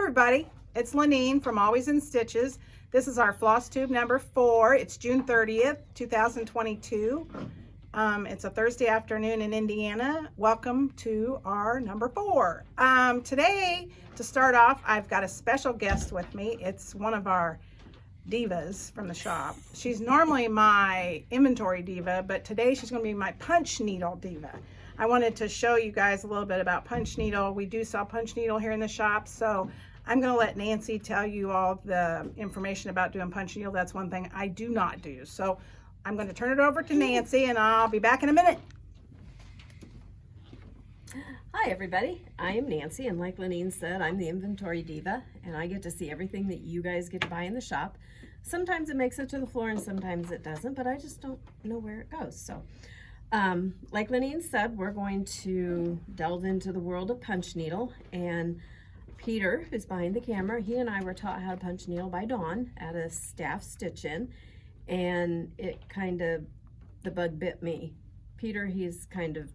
everybody, it's Lenine from Always in Stitches. This is our Flosstube number 4. It's June 30th, 2022. It's a Thursday afternoon in Indiana. Welcome to our number 4. Today, to start off, I've got a special guest with me. It's one of our divas from the shop. She's normally my inventory diva, but today she's going to be my punch needle diva. I wanted to show you guys a little bit about punch needle. We do sell punch needle here in the shop, so I'm going to let Nancy tell you all the information about doing punch needle. That's one thing I do not do. So I'm going to turn it over to Nancy, and I'll be back in a minute. Hi everybody, I am Nancy, and like Lenine said, I'm the inventory diva, and I get to see everything that you guys get to buy in the shop. Sometimes it makes it to the floor and sometimes it doesn't, but I just don't know where it goes. So like Lenine said, we're going to delve into the world of punch needle, and Peter, who's behind the camera, he and I were taught how to punch needle by Dawn at a staff stitch-in, and it kind of, the bug bit me. Peter, he's kind of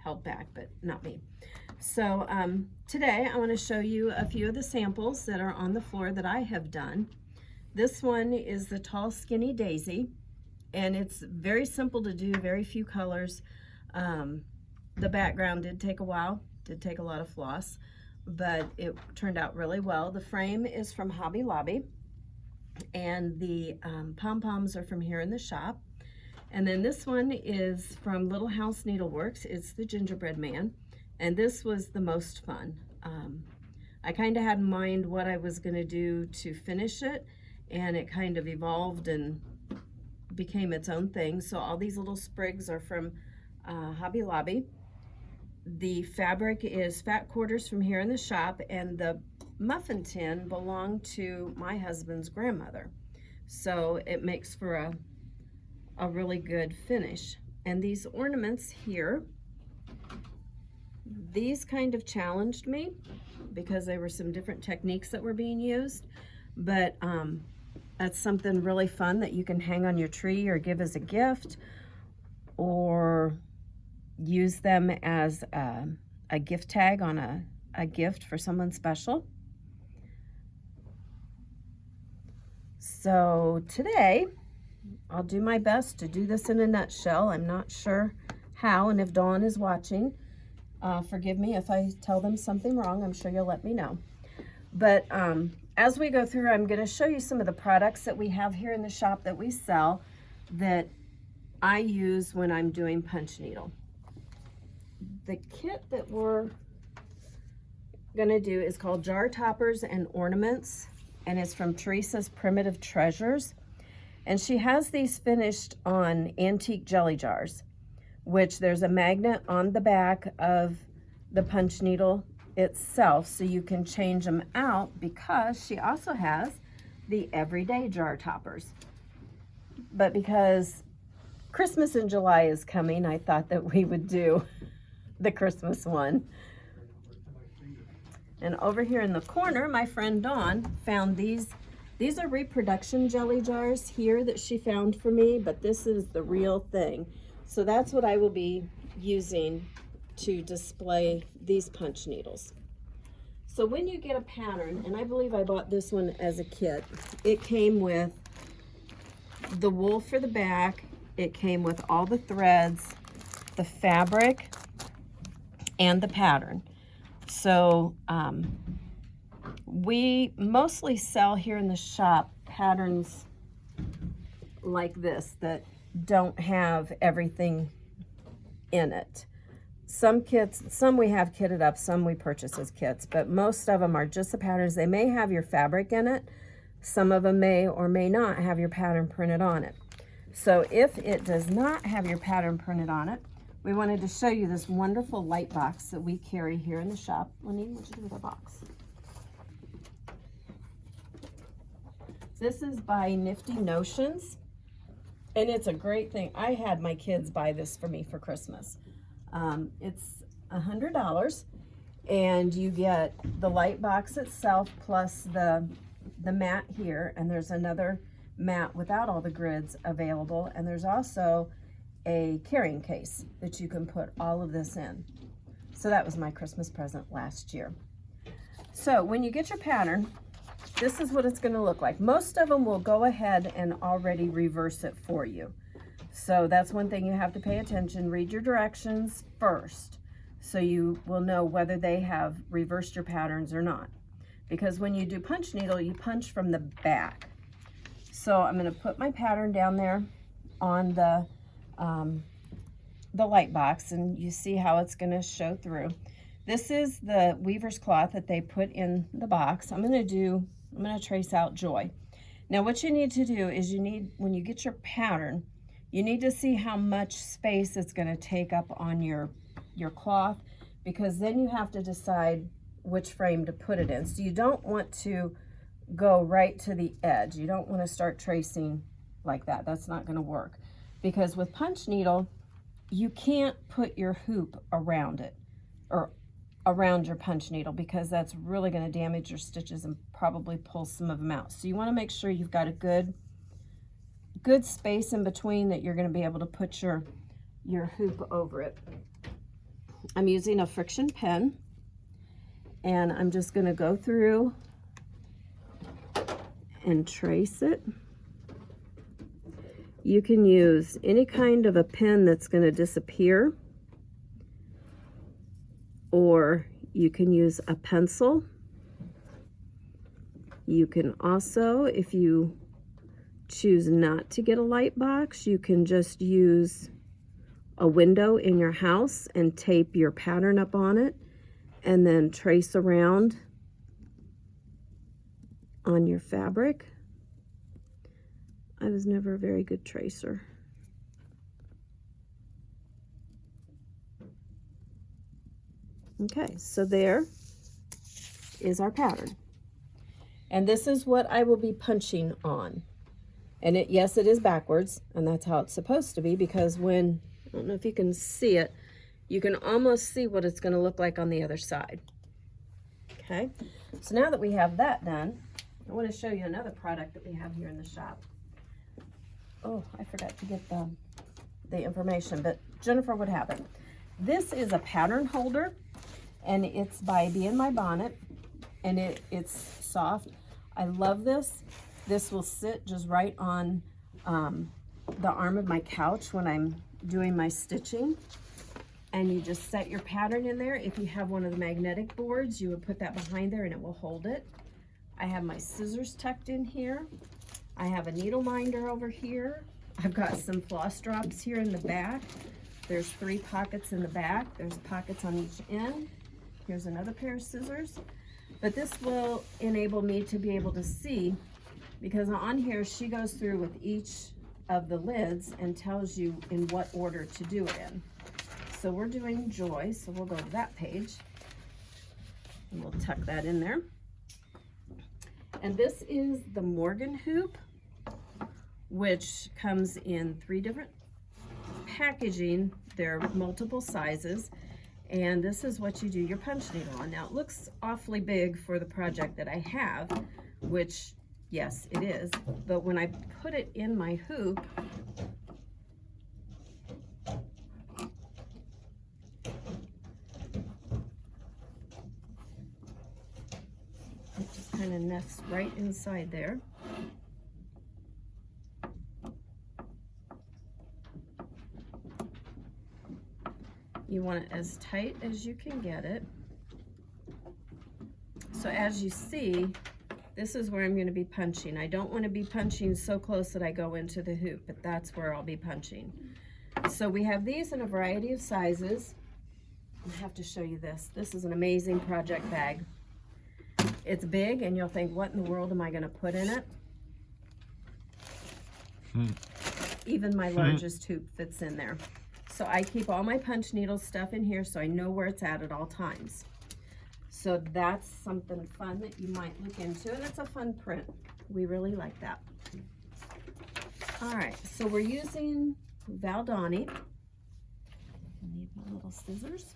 held back, but not me. So today I want to show you a few of the samples that are on the floor that I have done. This one is the Tall Skinny Daisy, and it's very simple to do, very few colors. The background did take a while, did take a lot of floss, but it turned out really well. The frame is from Hobby Lobby, and the pom-poms are from here in the shop. And then this one is from Little House Needleworks. It's the gingerbread man, and this was the most fun. I kind of had in mind what I was going to do to finish it, and it kind of evolved and became its own thing. So all these little sprigs are from Hobby Lobby. The fabric is fat quarters from here in the shop, and the muffin tin belonged to my husband's grandmother. So it makes for a really good finish. And these ornaments here, these kind of challenged me because there were some different techniques that were being used, but that's something really fun that you can hang on your tree or give as a gift, or use them as a gift tag on a gift for someone special. So today I'll do my best to do this in a nutshell. I'm not sure how, and if Dawn is watching, forgive me if I tell them something wrong. I'm sure you'll let me know. But as we go through, I'm going to show you some of the products that we have here in the shop that we sell that I use when I'm doing punch needle. The kit that we're going to do is called Jar Toppers and Ornaments, and it's from Teresa's Primitive Treasures. And she has these finished on antique jelly jars, which there's a magnet on the back of the punch needle itself, so you can change them out, because she also has the everyday jar toppers. But because Christmas in July is coming, I thought that we would do the Christmas one. And over here in the corner, my friend Dawn found these. These are reproduction jelly jars here that she found for me, but this is the real thing. So that's what I will be using to display these punch needles. So when you get a pattern, and I believe I bought this one as a kit, it came with the wool for the back, it came with all the threads, the fabric, and the pattern. So we mostly sell here in the shop patterns like this that don't have everything in it. Some kits, some we have kitted up, some we purchase as kits, but most of them are just the patterns. They may have your fabric in it. Some of them may or may not have your pattern printed on it. So if it does not have your pattern printed on it, we wanted to show you this wonderful light box that we carry here in the shop. Lenine, what you do with our box? This is by Nifty Notions, and it's a great thing. I had my kids buy this for me for Christmas. It's $100, and you get the light box itself plus the mat here, and there's another mat without all the grids available, and there's also a carrying case that you can put all of this in. So that was my Christmas present last year. So when you get your pattern, this is what it's going to look like. Most of them will go ahead and already reverse it for you. So that's one thing you have to pay attention. Read your directions first, so you will know whether they have reversed your patterns or not. Because when you do punch needle, you punch from the back. So I'm going to put my pattern down there on the light box, and you see how it's going to show through. This is the weaver's cloth that they put in the box. I'm going to trace out Joy. Now what you need to do is when you get your pattern, you need to see how much space it's going to take up on your cloth, because then you have to decide which frame to put it in. So you don't want to go right to the edge. You don't want to start tracing like that. That's not going to work, because with punch needle, you can't put your hoop around it or around your punch needle, because that's really going to damage your stitches and probably pull some of them out. So you want to make sure you've got a good space in between, that you're going to be able to put your hoop over it. I'm using a friction pen, and I'm just going to go through and trace it. You can use any kind of a pen that's going to disappear, or you can use a pencil. You can also, if you choose not to get a light box, you can just use a window in your house and tape your pattern up on it, and then trace around on your fabric. I was never a very good tracer. Okay, so there is our pattern. And this is what I will be punching on. And yes, it is backwards, and that's how it's supposed to be, because when, I don't know if you can see it, you can almost see what it's going to look like on the other side. Okay, so now that we have that done, I want to show you another product that we have here in the shop. Oh, I forgot to get the information, but Jennifer would have it. This is a pattern holder, and it's by Bee in My Bonnet, and it's soft. I love this. This will sit just right on the arm of my couch when I'm doing my stitching. And you just set your pattern in there. If you have one of the magnetic boards, you would put that behind there and it will hold it. I have my scissors tucked in here. I have a needle minder over here. I've got some floss drops here in the back. There's 3 pockets in the back. There's pockets on each end. Here's another pair of scissors. But this will enable me to be able to see, because on here she goes through with each of the lids and tells you in what order to do it in. So we're doing Joy, so we'll go to that page and we'll tuck that in there. And this is the Morgan hoop, which comes in 3 different packaging. They're multiple sizes, and this is what you do your punch needle on. Now it looks awfully big for the project that I have, which yes it is, but when I put it in my hoop, it just kind of nests right inside there. You want it as tight as you can get it. So as you see, this is where I'm going to be punching. I don't want to be punching so close that I go into the hoop, but that's where I'll be punching. So we have these in a variety of sizes. I have to show you this. This is an amazing project bag. It's big, and you'll think, what in the world am I going to put in it? Even my largest hoop fits in there. So I keep all my punch needle stuff in here so I know where it's at all times. So that's something fun that you might look into, and it's a fun print. We really like that. All right, so we're using Valdani. I need my little scissors,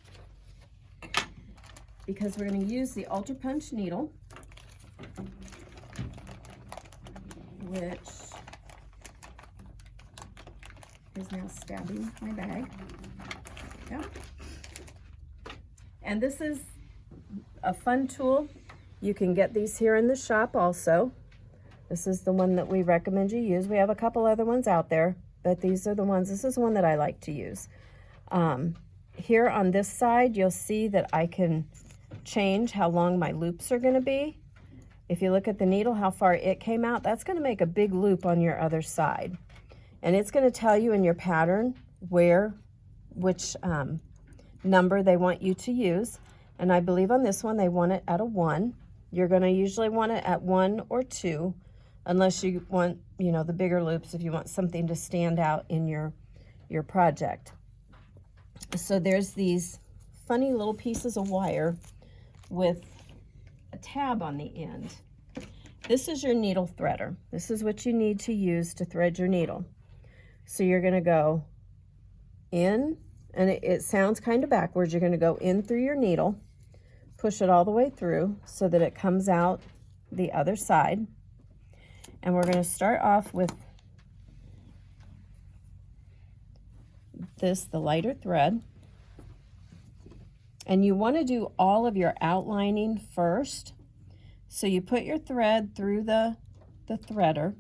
because we're going to use the Ultra Punch needle, which is now stabbing my bag. Yeah. And this is a fun tool. You can get these here in the shop also. This is the one that we recommend you use. We have a couple other ones out there, but these are the ones. This is one that I like to use. Here on this side, you'll see that I can change how long my loops are going to be. If you look at the needle, how far it came out, that's going to make a big loop on your other side. And it's going to tell you in your pattern which number they want you to use. And I believe on this one, they want it at a 1. You're going to usually want it at 1 or 2, unless you want, you know, the bigger loops, if you want something to stand out in your project. So there's these funny little pieces of wire with a tab on the end. This is your needle threader. This is what you need to use to thread your needle. So you're going to go in, and it sounds kind of backwards. You're going to go in through your needle, push it all the way through so that it comes out the other side. And we're going to start off with the lighter thread. And you want to do all of your outlining first. So you put your thread through the threader.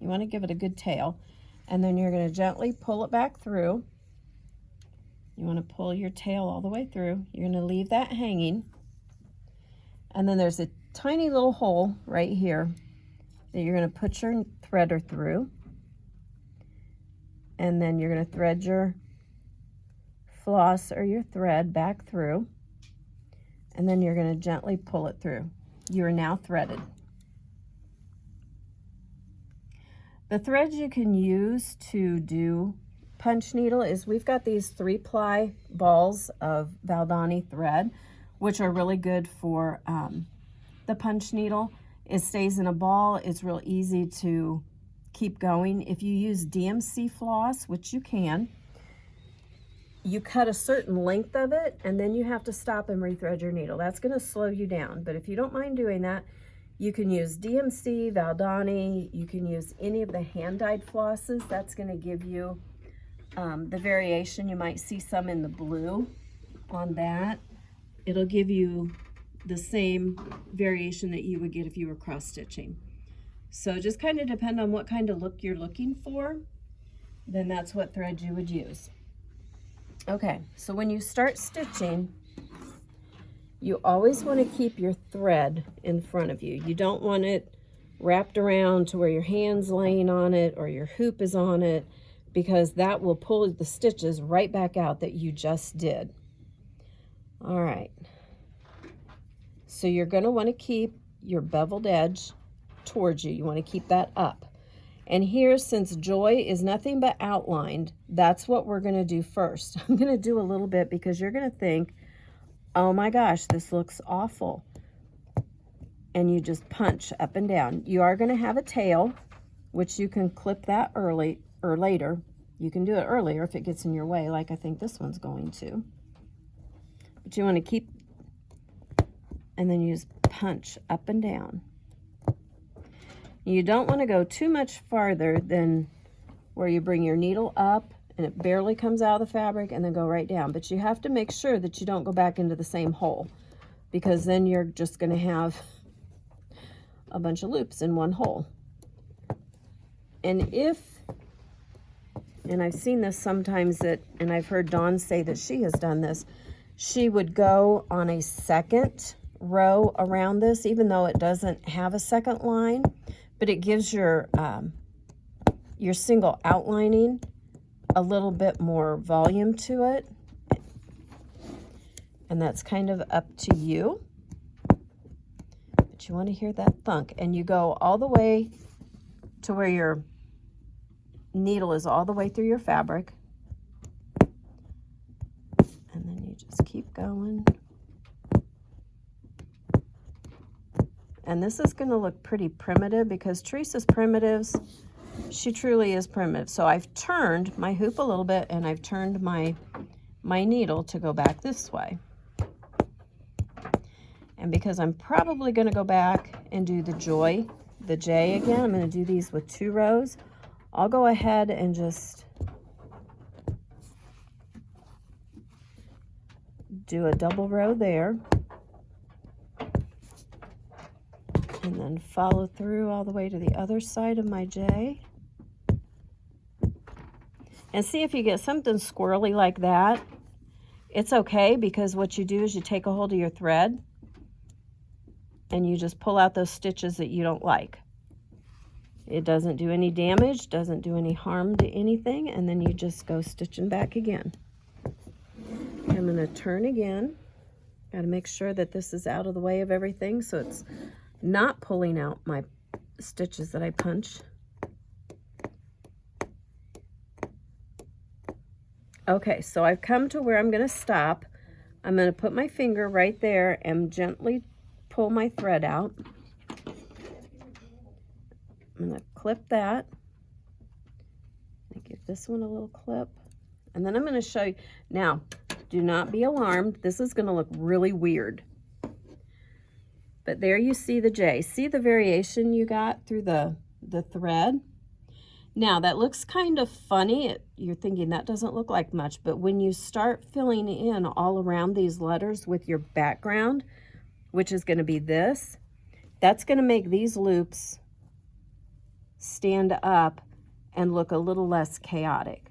You want to give it a good tail. And then you're going to gently pull it back through. You want to pull your tail all the way through. You're going to leave that hanging. And then there's a tiny little hole right here that you're going to put your threader through. And then you're going to thread your floss or your thread back through. And then you're going to gently pull it through. You are now threaded. The threads you can use to do punch needle is we've got these 3-ply balls of Valentine thread, which are really good for the punch needle. It stays in a ball. It's real easy to keep going. If you use DMC floss, which you can, you cut a certain length of it and then you have to stop and rethread your needle. That's going to slow you down. But if you don't mind doing that, you can use DMC, Valentine, you can use any of the hand-dyed flosses. That's going to give you the variation. You might see some in the blue on that. It'll give you the same variation that you would get if you were cross-stitching. So just kind of depend on what kind of look you're looking for, then that's what thread you would use. Okay, so when you start stitching, you always want to keep your thread in front of you. You don't want it wrapped around to where your hand's laying on it or your hoop is on it, because that will pull the stitches right back out that you just did. All right. So you're going to want to keep your beveled edge towards you. You want to keep that up. And here, since Joy is nothing but outlined, that's what we're going to do first. I'm going to do a little bit because you're going to think, oh my gosh, this looks awful. And you just punch up and down. You are going to have a tail, which you can clip that early or later. You can do it earlier if it gets in your way, like I think this one's going to. But you want to keep, and then you just punch up and down. You don't want to go too much farther than where you bring your needle up and it barely comes out of the fabric and then go right down. But you have to make sure that you don't go back into the same hole, because then you're just going to have a bunch of loops in one hole. And I've seen this sometimes and I've heard Dawn say that she has done this, she would go on a second row around this, even though it doesn't have a second line, but it gives your single outlining a little bit more volume to it. And that's kind of up to you. But you want to hear that thunk. And you go all the way to where your needle is all the way through your fabric. And then you just keep going. And this is going to look pretty primitive because Teresa's primitives, she truly is primitive. So I've turned my hoop a little bit and I've turned my needle to go back this way. And because I'm probably going to go back and do the J again, I'm going to do these with 2 rows. I'll go ahead and just do a double row there. and then follow through all the way to the other side of my J. And see if you get something squirrely like that. It's okay, because what you do is you take a hold of your thread and you just pull out those stitches that you don't like. It doesn't do any damage, doesn't do any harm to anything, and then you just go stitching back again. I'm going to turn again. Got to make sure that this is out of the way of everything so it's not pulling out my stitches that I punch. Okay, so I've come to where I'm going to stop. I'm going to put my finger right there and gently pull my thread out. I'm going to clip that. Give this one a little clip. And then I'm going to show you. Now, do not be alarmed. This is going to look really weird. But there you see the J. See the variation you got through the thread? Now, that looks kind of funny. You're thinking that doesn't look like much, but when you start filling in all around these letters with your background, which is going to be this, that's going to make these loops stand up and look a little less chaotic.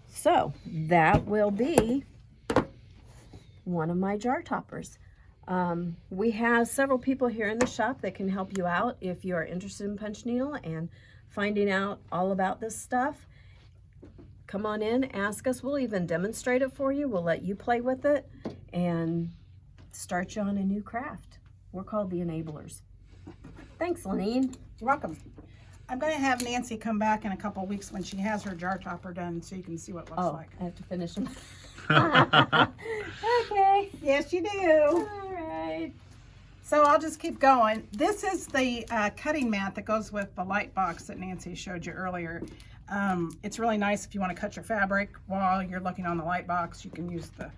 So that will be one of my jar toppers. We have several people here in the shop that can help you out if you are interested in punch needle and finding out all about this stuff. Come on in, ask us. We'll even demonstrate it for you. We'll let you play with it and start you on a new craft. We're called the Enablers. Thanks, Lenine. You're welcome. I'm going to have Nancy come back in a couple of weeks when she has her jar topper done so you can see what it looks like. I have to finish them. Okay. Yes, you do. All right. So I'll just keep going. This is the cutting mat that goes with the light box that Nancy showed you earlier. It's really nice if you want to cut your fabric while you're looking on the light box. You can use the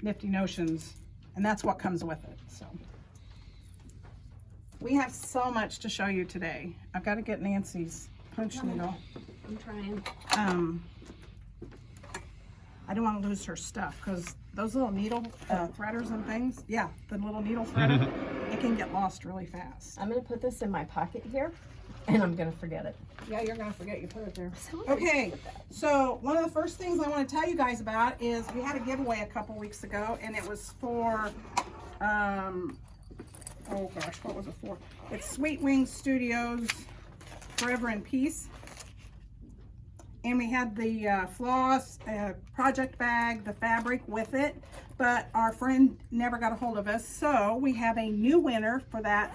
Nifty Notions, and that's what comes with it. So we have so much to show you today. I've got to get Nancy's punch needle. I'm trying. I don't want to lose her stuff because those little needle threaders and things, yeah, the little needle threader, it can get lost really fast. I'm going to put this in my pocket here, and I'm going to forget it. Yeah, you're going to forget you put it there. Okay, so one of the first things I want to tell you guys about is we had a giveaway a couple weeks ago, and it was for, oh gosh, what was it for? It's Sweet Wings Studios Forever in Peace. And we had the floss project bag, the fabric with it, but our friend never got a hold of us. So we have a new winner for that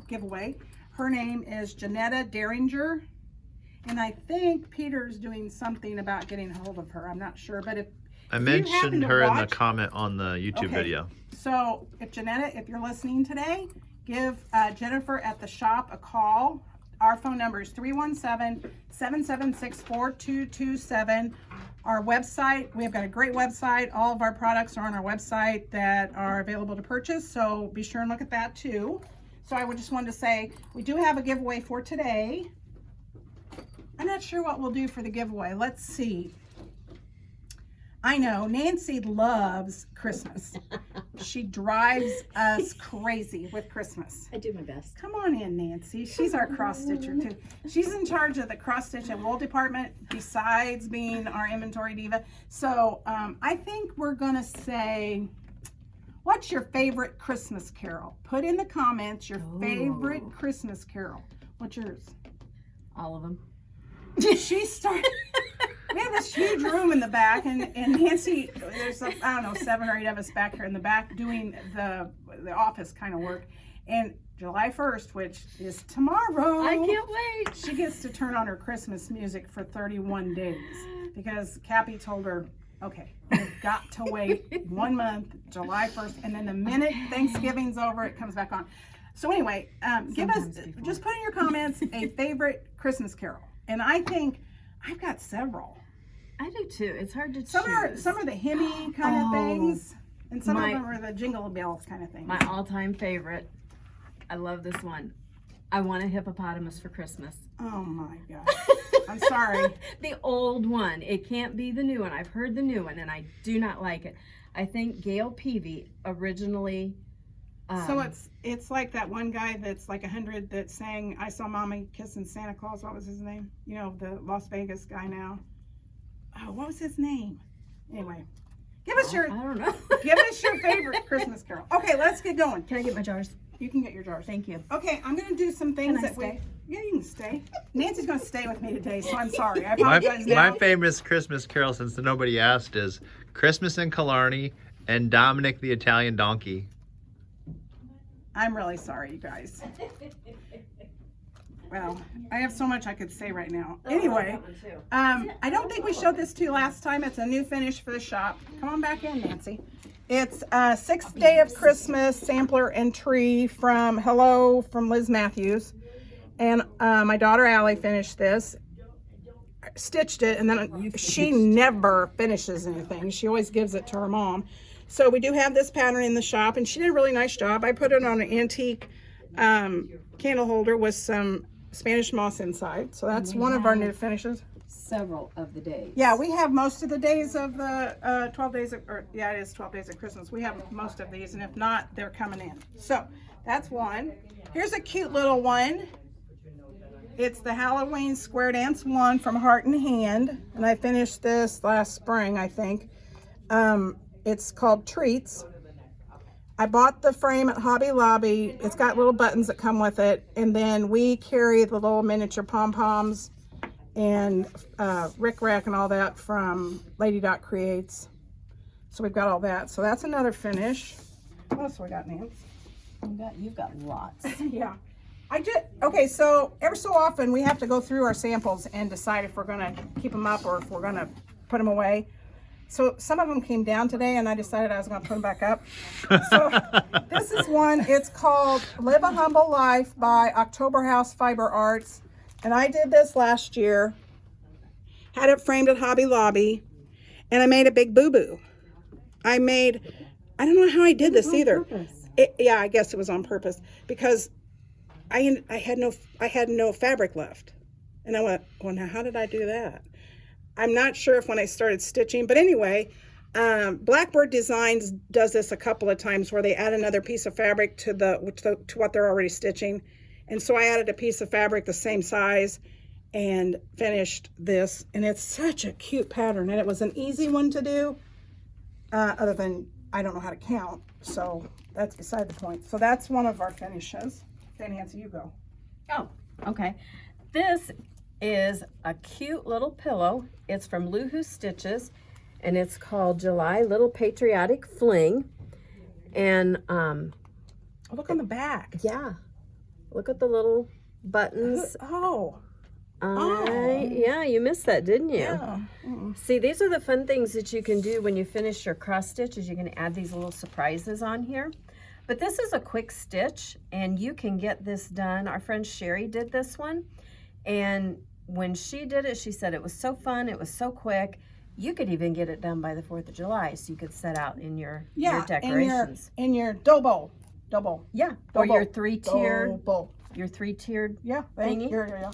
giveaway. Her name is Janetta Derringer. And I think Peter's doing something about getting a hold of her. I'm not sure, but if I mentioned her in the comment on the YouTube video. So if Janetta, if you're listening today, give Jennifer at the shop a call. Our phone number is 317-776-4227. Our website, we've got a great website. All of our products are on our website that are available to purchase, so be sure and look at that too. So I would just wanted to say, we do have a giveaway for today. I'm not sure what we'll do for the giveaway. Let's see. I know, Nancy loves Christmas. She drives us crazy with Christmas. I do my best. Come on in, Nancy. She's our cross stitcher too. She's in charge of the cross stitch and wool department besides being our inventory diva. So I think we're gonna say, what's your favorite Christmas carol? Put in the comments your favorite Christmas carol. What's yours? All of them. She started. We have this huge room in the back, and Nancy, there's, I don't know, 7 or 8 of us back here in the back doing the office kind of work. And July 1st, which is tomorrow. I can't wait. She gets to turn on her Christmas music for 31 days because Cappy told her, okay, you've got to wait 1 month, July 1st, and then the minute Thanksgiving's over, it comes back on. So anyway, give us, just put in your comments a favorite Christmas carol. And I think I've got several. I do too. It's hard to choose. Some are the hymny kind of things, and some of them are the jingle bells kind of things. My all-time favorite. I love this one. I want a hippopotamus for Christmas. Oh my gosh. I'm sorry. The old one. It can't be the new one. I've heard the new one, and I do not like it. I think Gail Peavy originally So it's like that one guy that's like 100 that sang "I Saw Mommy Kissing Santa Claus." What was his name? You know, the Las Vegas guy now. Oh, what was his name? Anyway, give us your I don't know. give us your favorite Christmas carol. Okay, let's get going. Can I get my jars? You can get your jars. Thank you. Okay, I'm gonna do some things Can I that stay? yeah, you can stay. Nancy's gonna stay with me today, so I'm sorry. I apologize now. My famous Christmas carol, since nobody asked, is Christmas in Killarney and Dominic the Italian Donkey. I'm really sorry, you guys. Well, I have so much I could say right now. Anyway, I don't think we showed this to you last time. It's a new finish for the shop. Come on back in, Nancy. It's a 6th Day of Christmas sampler and tree from Hello from Liz Matthews. And my daughter Allie finished this, stitched it, and then she never finishes anything. She always gives it to her mom. So we do have this pattern in the shop, and she did a really nice job. I put it on an antique candle holder with some Spanish moss inside. So that's one of our new finishes. Several of the days. Yeah, we have most of the days of the 12 days of, or yeah, it is 12 days of Christmas. We have most of these, and if not, they're coming in. So that's one. Here's a cute little one. It's the Halloween Square Dance one from Heart and Hand, and I finished this last spring, I think. It's called Treats. I bought the frame at Hobby Lobby. It's got little buttons that come with it, and then we carry the little miniature pom-poms and rick-rack and all that from Lady Dot Creates. So we've got all that. So that's another finish. What else we got, Nance? You've got lots. Yeah. Okay, so every so often we have to go through our samples and decide if we're gonna keep them up or if we're gonna put them away. So some of them came down today, and I decided I was gonna put them back up. So this is one, it's called Live a Humble Life by October House Fiber Arts. And I did this last year, had it framed at Hobby Lobby, and I made a big boo-boo. I don't know how I did this either. Yeah, I guess it was on purpose, because I had no fabric left. And I went, well, now how did I do that? I'm not sure if when I started stitching, but anyway, Blackbird Designs does this a couple of times where they add another piece of fabric to what they're already stitching. And so I added a piece of fabric the same size and finished this. And it's such a cute pattern, and it was an easy one to do, other than I don't know how to count. So that's beside the point. So that's one of our finishes. Okay, Nancy, you go. Oh, okay. This is a cute little pillow. It's from Loohoo Stitches, and it's called July Little Patriotic Fling. And Look on the back. yeah, look at the little buttons. Yeah, you missed that, didn't you? Yeah. See, these are the fun things that you can do when you finish your cross stitch, is you can add these little surprises on here. But this is a quick stitch, and you can get this done. Our friend Sherry did this one, and when she did it, she said it was so fun, it was so quick. You could even get it done by the 4th of July, so you could set out in your decorations. In your double. Yeah, or Double. your three-tiered Double. thingy. Yeah.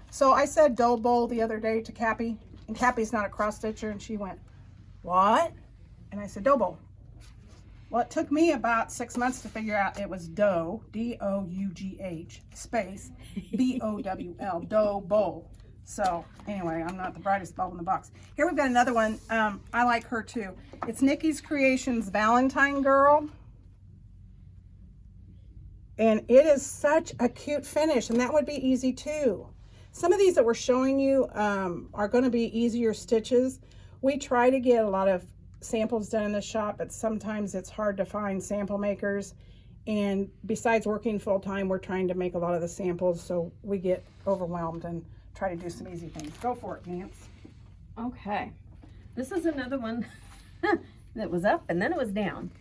So I said double the other day to Cappy, and Cappy's not a cross stitcher, and she went, what? And I said double. Well, it took me about 6 months to figure out it was dough, D-O-U-G-H, space, B-O-W-L, double. So anyway, I'm not the brightest bulb in the box. Here we've got another one. I like her too. It's Nikki's Creations Valentine Girl. And it is such a cute finish, and that would be easy too. Some of these that we're showing you are going to be easier stitches. We try to get a lot of samples done in the shop, but sometimes it's hard to find sample makers. And besides working full-time, we're trying to make a lot of the samples, so we get overwhelmed and try to do some easy things. Go for it, Nance. Okay, this is another one that was up and then it was down.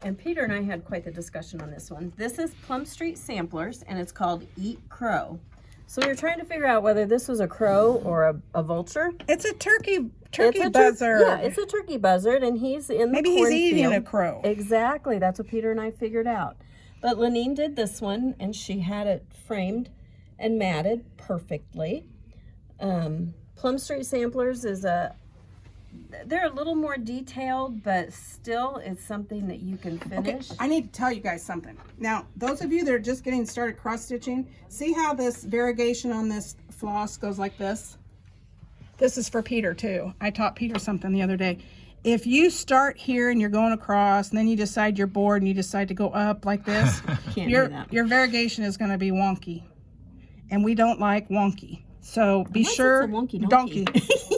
And Peter and I had quite the discussion on this one. This is Plum Street Samplers, and it's called Eat Crow. So we were trying to figure out whether this was a crow or a vulture. It's a turkey buzzard. Yeah, it's a turkey buzzard, and he's in the Maybe he's eating cornfield. a crow. Exactly, that's what Peter and I figured out. But Lenine did this one, and she had it framed and matted perfectly. Plum Street Samplers is a they're a little more detailed, but still it's something that you can finish. Okay, I need to tell you guys something. Now, those of you that are just getting started cross stitching, see how this variegation on this floss goes like this? This is for Peter too. I taught Peter something the other day. If you start here and you're going across and then you decide you're bored and you decide to go up like this, Can't your, do that. your variegation is going to be wonky. And we don't like wonky. So be Unless sure. it's a wonky donkey.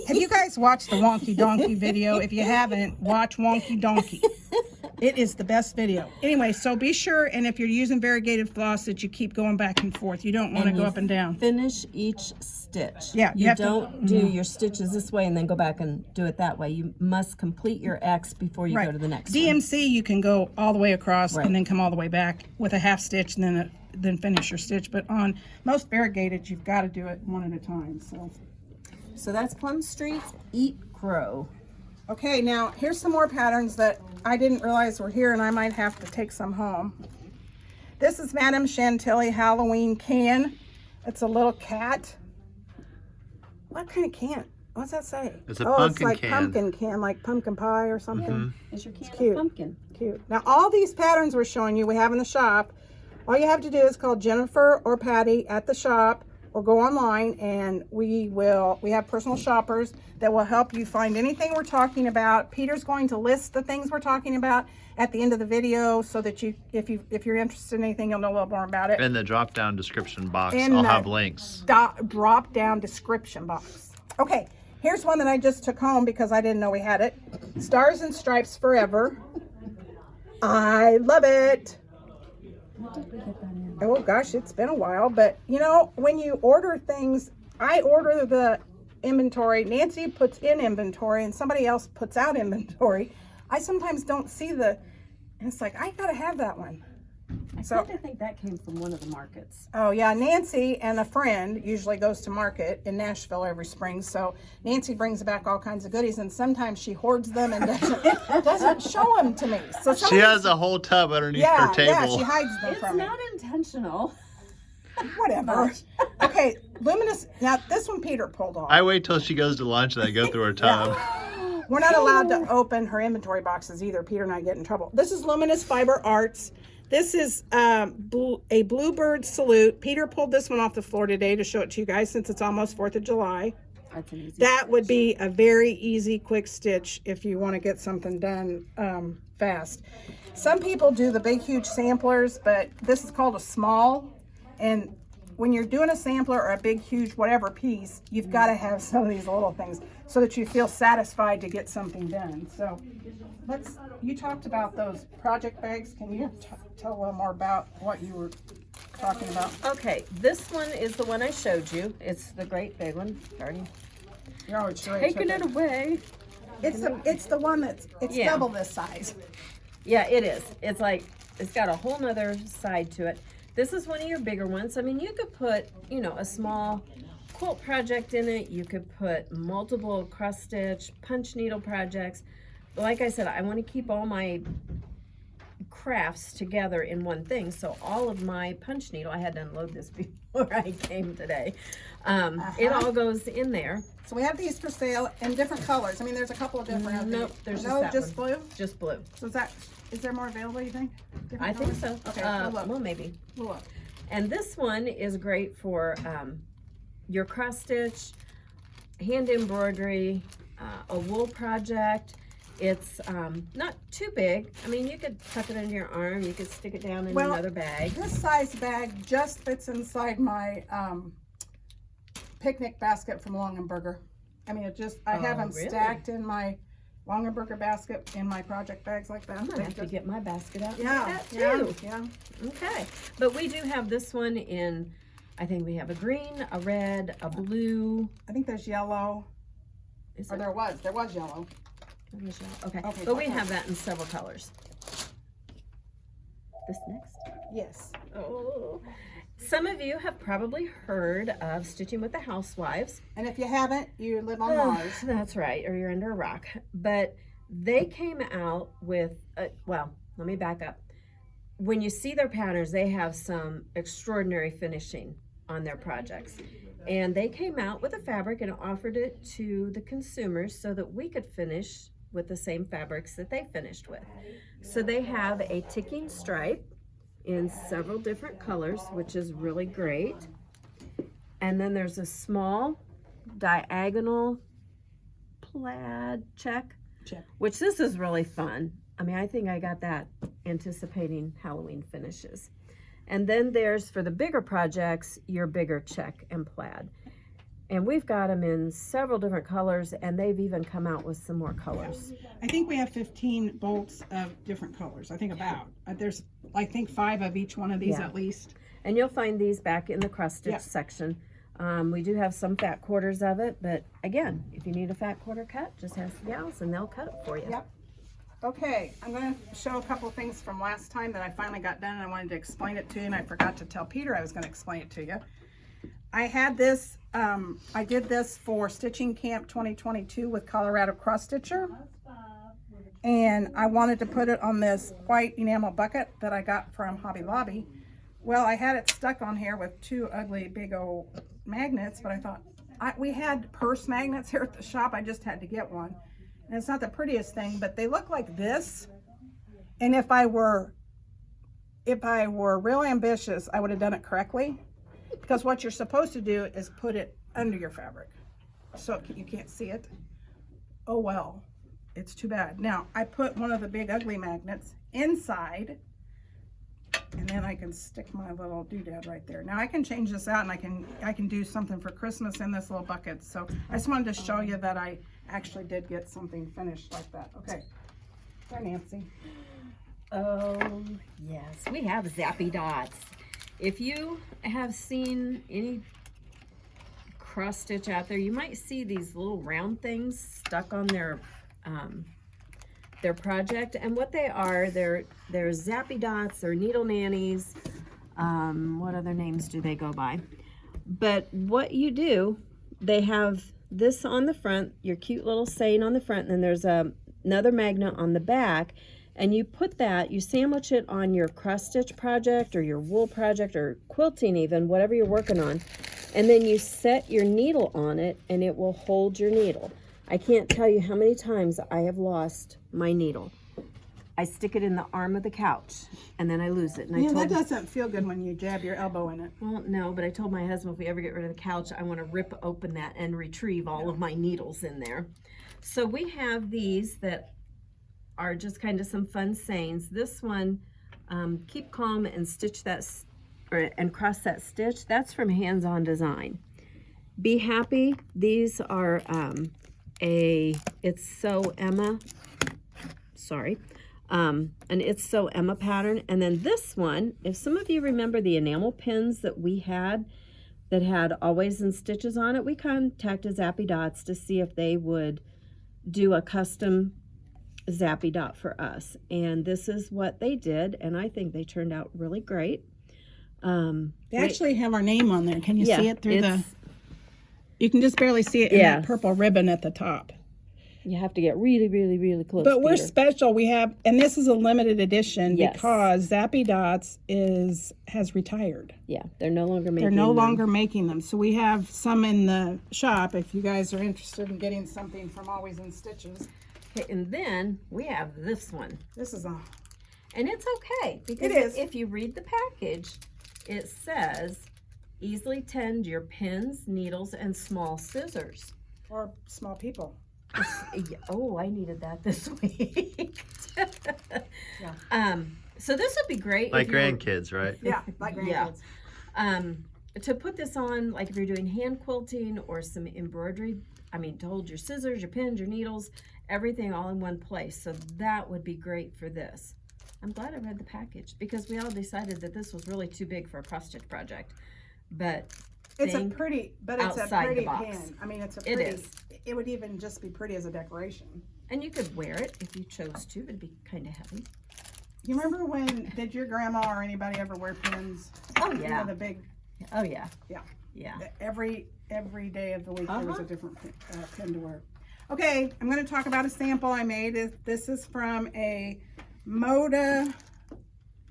Have you guys watched the Wonky Donkey video? If you haven't, watch Wonky Donkey. It is the best video. Anyway, so be sure, and if you're using variegated floss, that you keep going back and forth. You don't want to go up and down. Finish each stitch. Yeah, you you have to- don't do your stitches this way and then go back and do it that way. You must complete your X before you go to the next one. DMC, you can go all the way across Right. and then come all the way back with a half stitch and then finish your stitch. But on most variegated, you've got to do it one at a time. So that's Plum Street's Eat Crow. Okay, now here's some more patterns that I didn't realize were here, and I might have to take some home. This is Madame Chantilly Halloween can. It's a little cat. What kind of can? What's that say? It's a it's pumpkin like can. pumpkin can, like pumpkin pie or something. Is your can cute. of pumpkin? Cute. Now all these patterns we're showing you, we have in the shop. All you have to do is call Jennifer or Patty at the shop, or go online, and we have personal shoppers that will help you find anything we're talking about. Peter's going to list the things we're talking about at the end of the video, so that if you're interested in anything, you'll know a little more about it. In the drop down description box, In I'll the have links. Drop down description box. Okay, here's one that I just took home because I didn't know we had it. Stars and Stripes Forever. I love it. What did we get that in? Oh gosh, it's been a while, but you know, when you order things, I order the inventory, Nancy puts in inventory, and somebody else puts out inventory. I sometimes don't see and it's like, I gotta have that one. I think that came from one of the markets. Oh yeah, Nancy and a friend usually goes to market in Nashville every spring, so Nancy brings back all kinds of goodies, and sometimes she hoards them and doesn't show them to me. So She has a whole tub underneath her table. Yeah, she hides them It's from me. not intentional. Whatever. Okay, Luminous. Now this one Peter pulled off. I wait till she goes to lunch and I go through her tub. We're not allowed to open her inventory boxes either. Peter and I get in trouble. This is Luminous Fiber Arts. This is a Bluebird Salute. Peter pulled this one off the floor today to show it to you guys, since it's almost 4th of July. That's an easy That would be a very easy, quick stitch if you want to get something done fast. Some people do the big, huge samplers, but this is called a small. And when you're doing a sampler or a big, huge, whatever piece, you've got to have some of these little things so that you feel satisfied to get something done. So you talked about those project bags. Can you tell a little more about what you were talking about? Okay, this one is the one I showed you. It's the great big one. Already You're always taking it away. It's the one that's Yeah. double this size. Yeah, it is. It's like, it's got a whole nother side to it. This is one of your bigger ones. I mean, you could put, you know, a small quilt project in it. You could put multiple cross stitch, punch needle projects. Like I said, I want to keep all my crafts together in one thing. So all of my punch needle, I had to unload this before I came today. It all goes in there. So we have these for sale in different colors. I mean, there's a couple of different. out there. Nope, there's no, just that just one. blue. Just blue. So is there more available? You think? Different I think colors? so. Okay, we'll look. Well, maybe. We'll look. And this one is great for your cross stitch, hand embroidery, a wool project. It's not too big. I mean, you could tuck it under your arm. You could stick it down in another bag. This size bag just fits inside my picnic basket from Longenberger. I mean, I have them really? stacked in my Longenberger basket in my project bags like that. I'm gonna have to get my basket out. Yeah, Like that yeah, too. yeah. Okay, but we do have this one in. I think we have a green, a red, a blue. I think there's yellow. Is Or there? there was yellow. Okay, Okay, but we okay. have that in several colors. This next. Yes. Oh. Some of you have probably heard of Stitching with the Housewives. And if you haven't, you live on Oh, Mars. that's right, or you're under a rock. But they came out with, well, let me back up. When you see their patterns, they have some extraordinary finishing on their projects. And they came out with a fabric and offered it to the consumers so that we could finish with the same fabrics that they finished with. So they have a ticking stripe in several different colors, which is really great. And then there's a small diagonal plaid check, which this is really fun. I mean, I think I got that anticipating Halloween finishes. And then there's, for the bigger projects, your bigger check and plaid. And we've got them in several different colors, and they've even come out with some more colors. I think we have 15 bolts of different colors. I think about. There's, I think, 5 of each one of these at least. And you'll find these back in the cross stitch section. We do have some fat quarters of it, but again, if you need a fat quarter cut, just ask the gals and they'll cut it for you. Yep. Okay, I'm going to show a couple things from last time that I finally got done, and I wanted to explain it to you, and I forgot to tell Peter I was going to explain it to you. I had this, I did this for Stitching Camp 2022 with Colorado Cross Stitcher, and I wanted to put it on this white enamel bucket that I got from Hobby Lobby. Well, I had it stuck on here with 2 ugly big old magnets, but I thought, we had purse magnets here at the shop, I just had to get one. And it's not the prettiest thing, but they look like this. And if I were real ambitious, I would have done it correctly. Because what you're supposed to do is put it under your fabric, so you can't see it. Oh well, it's too bad. Now I put one of the big ugly magnets inside, and then I can stick my little doodad right there. Now I can change this out, and I can do something for Christmas in this little bucket. So I just wanted to show you that I actually did get something finished like that. Okay, bye Nancy. Oh yes, we have Zappy Dots. If you have seen any cross stitch out there, you might see these little round things stuck on their project. And what they are, they're Zappy Dots, they're needle nannies. What other names do they go by? But what you do, they have this on the front, your cute little saying on the front, and then there's another magnet on the back. And you put that, you sandwich it on your cross stitch project or your wool project or quilting even, whatever you're working on. And then you set your needle on it and it will hold your needle. I can't tell you how many times I have lost my needle. I stick it in the arm of the couch and then I lose it. And that doesn't feel good when you jab your elbow in it. Well, no, but I told my husband if we ever get rid of the couch, I want to rip open that and retrieve all of my needles in there. So we have these that are just kind of some fun sayings. This one, keep calm and stitch that, and cross that stitch. That's from Hands On Design. Be happy. These are It's So Emma. Sorry, an It's So Emma pattern. And then this one, if some of you remember the enamel pins that we had that had Always in Stitches on it, we contacted Zappy Dots to see if they would do a custom Zappy Dot for us, and this is what they did, and I think they turned out really great. They actually have our name on there. Can you see it through the? You can just barely see it in that purple ribbon at the top. You have to get really, really, really close. But we're special. We have, and this is a limited edition because Zappy Dots has retired. Yeah, they're no longer making. They're no longer making them. So we have some in the shop. If you guys are interested in getting something from Always in Stitches. Okay, and then we have this one. This is a, and it's okay because if you read the package, it says easily tend your pins, needles, and small scissors. Or small people. Oh, I needed that this week. So this would be great. Like grandkids, right? Yeah, like grandkids. Yeah. To put this on, like if you're doing hand quilting or some embroidery, I mean, to hold your scissors, your pins, your needles, everything all in one place. So that would be great for this. I'm glad I read the package because we all decided that this was really too big for a cross stitch project. But it's a pretty, pin. I mean, it's a pretty. It is. It would even just be pretty as a decoration. And you could wear it if you chose to. It'd be kind of heavy. You remember when, did your grandma or anybody ever wear pins? Oh, yeah. You know, the big. Oh, yeah. Yeah. Yeah. Every day of the week there was a different pin to wear. Okay, I'm going to talk about a sample I made. This is from a moda.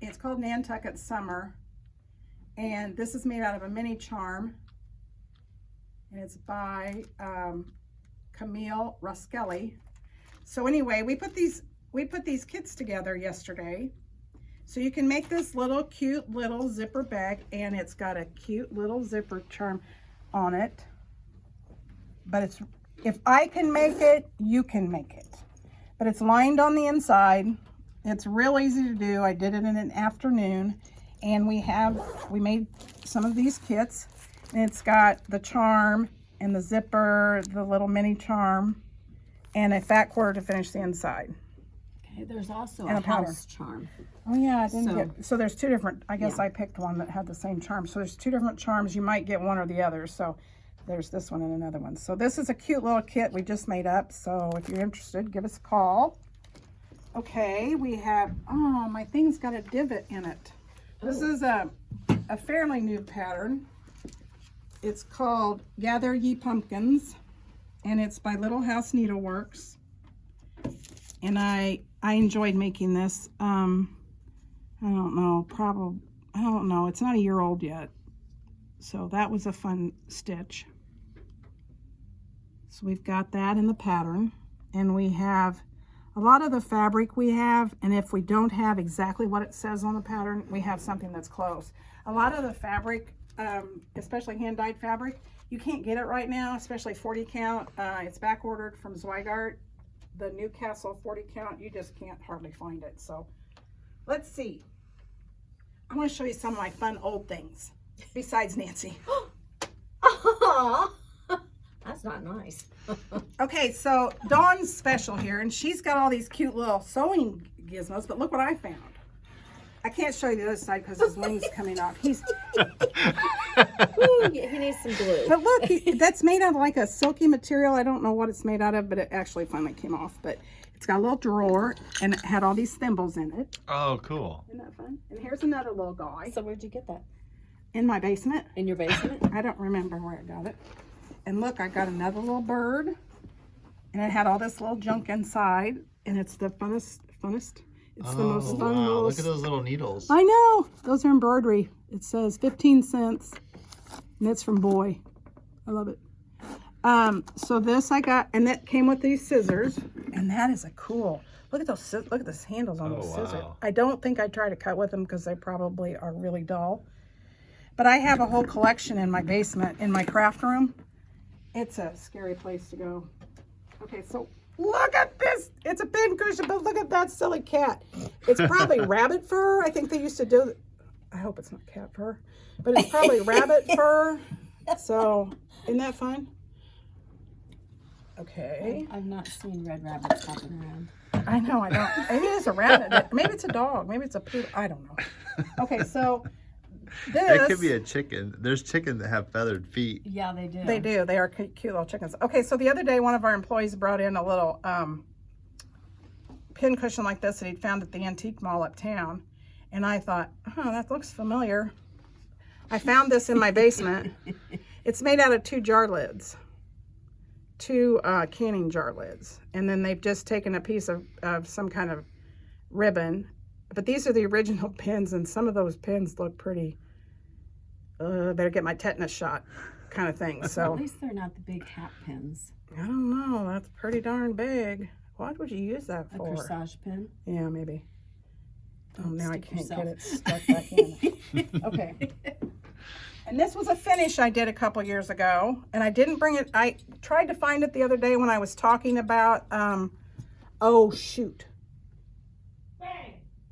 It's called Nantucket Summer. And this is made out of a mini charm. And it's by Camille Ruskelli. So anyway, we put these kits together yesterday. So you can make this little cute little zipper bag, and it's got a cute little zipper charm on it. But it's, if I can make it, you can make it. But it's lined on the inside. It's real easy to do. I did it in an afternoon, and we made some of these kits, and it's got the charm and the zipper, the little mini charm, and a fat quarter to finish the inside. Okay, there's also And a a pattern. house charm. Oh yeah, I didn't So- get, so there's two different, I guess Yeah. I picked one that had the same charm. So there's two different charms. You might get one or the other. So there's this one and another one. So this is a cute little kit we just made up. So if you're interested, give us a call. Okay, we have, oh, my thing's got a divot in it. This is a fairly new pattern. It's called Gather Ye Pumpkins, and it's by Little House Needleworks. And I enjoyed making this. I don't know, it's not a year old yet. So that was a fun stitch. So we've got that in the pattern, and we have a lot of the fabric we have, and if we don't have exactly what it says on the pattern, we have something that's close. A lot of the fabric, especially hand-dyed fabric, you can't get it right now, especially 40 count. It's back ordered from Zweigart. The Newcastle 40 count, you just can't hardly find it. So let's see. I want to show you some of my fun old things besides Nancy. Aww, that's not nice. Okay, so Dawn's special here, and she's got all these cute little sewing gizmos, but look what I found. I can't show you the other side because his wing's coming off. Ooh, he needs some glue. But look, that's made out of like a silky material. I don't know what it's made out of, but it actually finally came off. But it's got a little drawer, and it had all these thimbles in it. Oh, cool. Isn't that fun? And here's another little guy So where'd you get that? in my basement. In your basement? I don't remember where I got it. And look, I got another little bird, and it had all this little junk inside, and it's the funnest. It's the most fun wow. little. Look at those little needles. I know, those are embroidery. It says 15 cents, and it's from Boy. I love it. So this I got, and that came with these scissors, and that is a cool. Look at those. Look at the handles on those scissors. Wow. I don't think I try to cut with them because they probably are really dull. But I have a whole collection in my basement, in my craft room. It's a scary place to go. Okay, so look at this. It's a pin cushion, but look at that silly cat. It's probably rabbit fur. I think they used to do. I hope it's not cat fur, but it's probably rabbit fur. So, isn't that fun? Okay. I've not seen red rabbits hopping around. I know, I don't. Maybe it's a rabbit. Maybe it's a dog. Maybe it's a poodle. I don't know. Okay, so this. It could be a chicken. There's chickens that have feathered feet. Yeah, they do. They do. They are cute little chickens. Okay, so the other day, one of our employees brought in a little pin cushion like this that he'd found at the antique mall uptown. And I thought, oh, that looks familiar. I found this in my basement. It's made out of two jar lids. Two canning jar lids. And then they've just taken a piece of some kind of ribbon. But these are the original pins, and some of those pins look pretty, better get my tetanus shot kind of thing. So At least they're not the big hat pins. I don't know. That's pretty darn big. What would you use that A for? corsage pin. Yeah, maybe. Oh, now I Stick can't yourself. get it stuck back in. Okay. And this was a finish I did a couple years ago, and I didn't bring it. I tried to find it the other day when I was talking about, oh, shoot.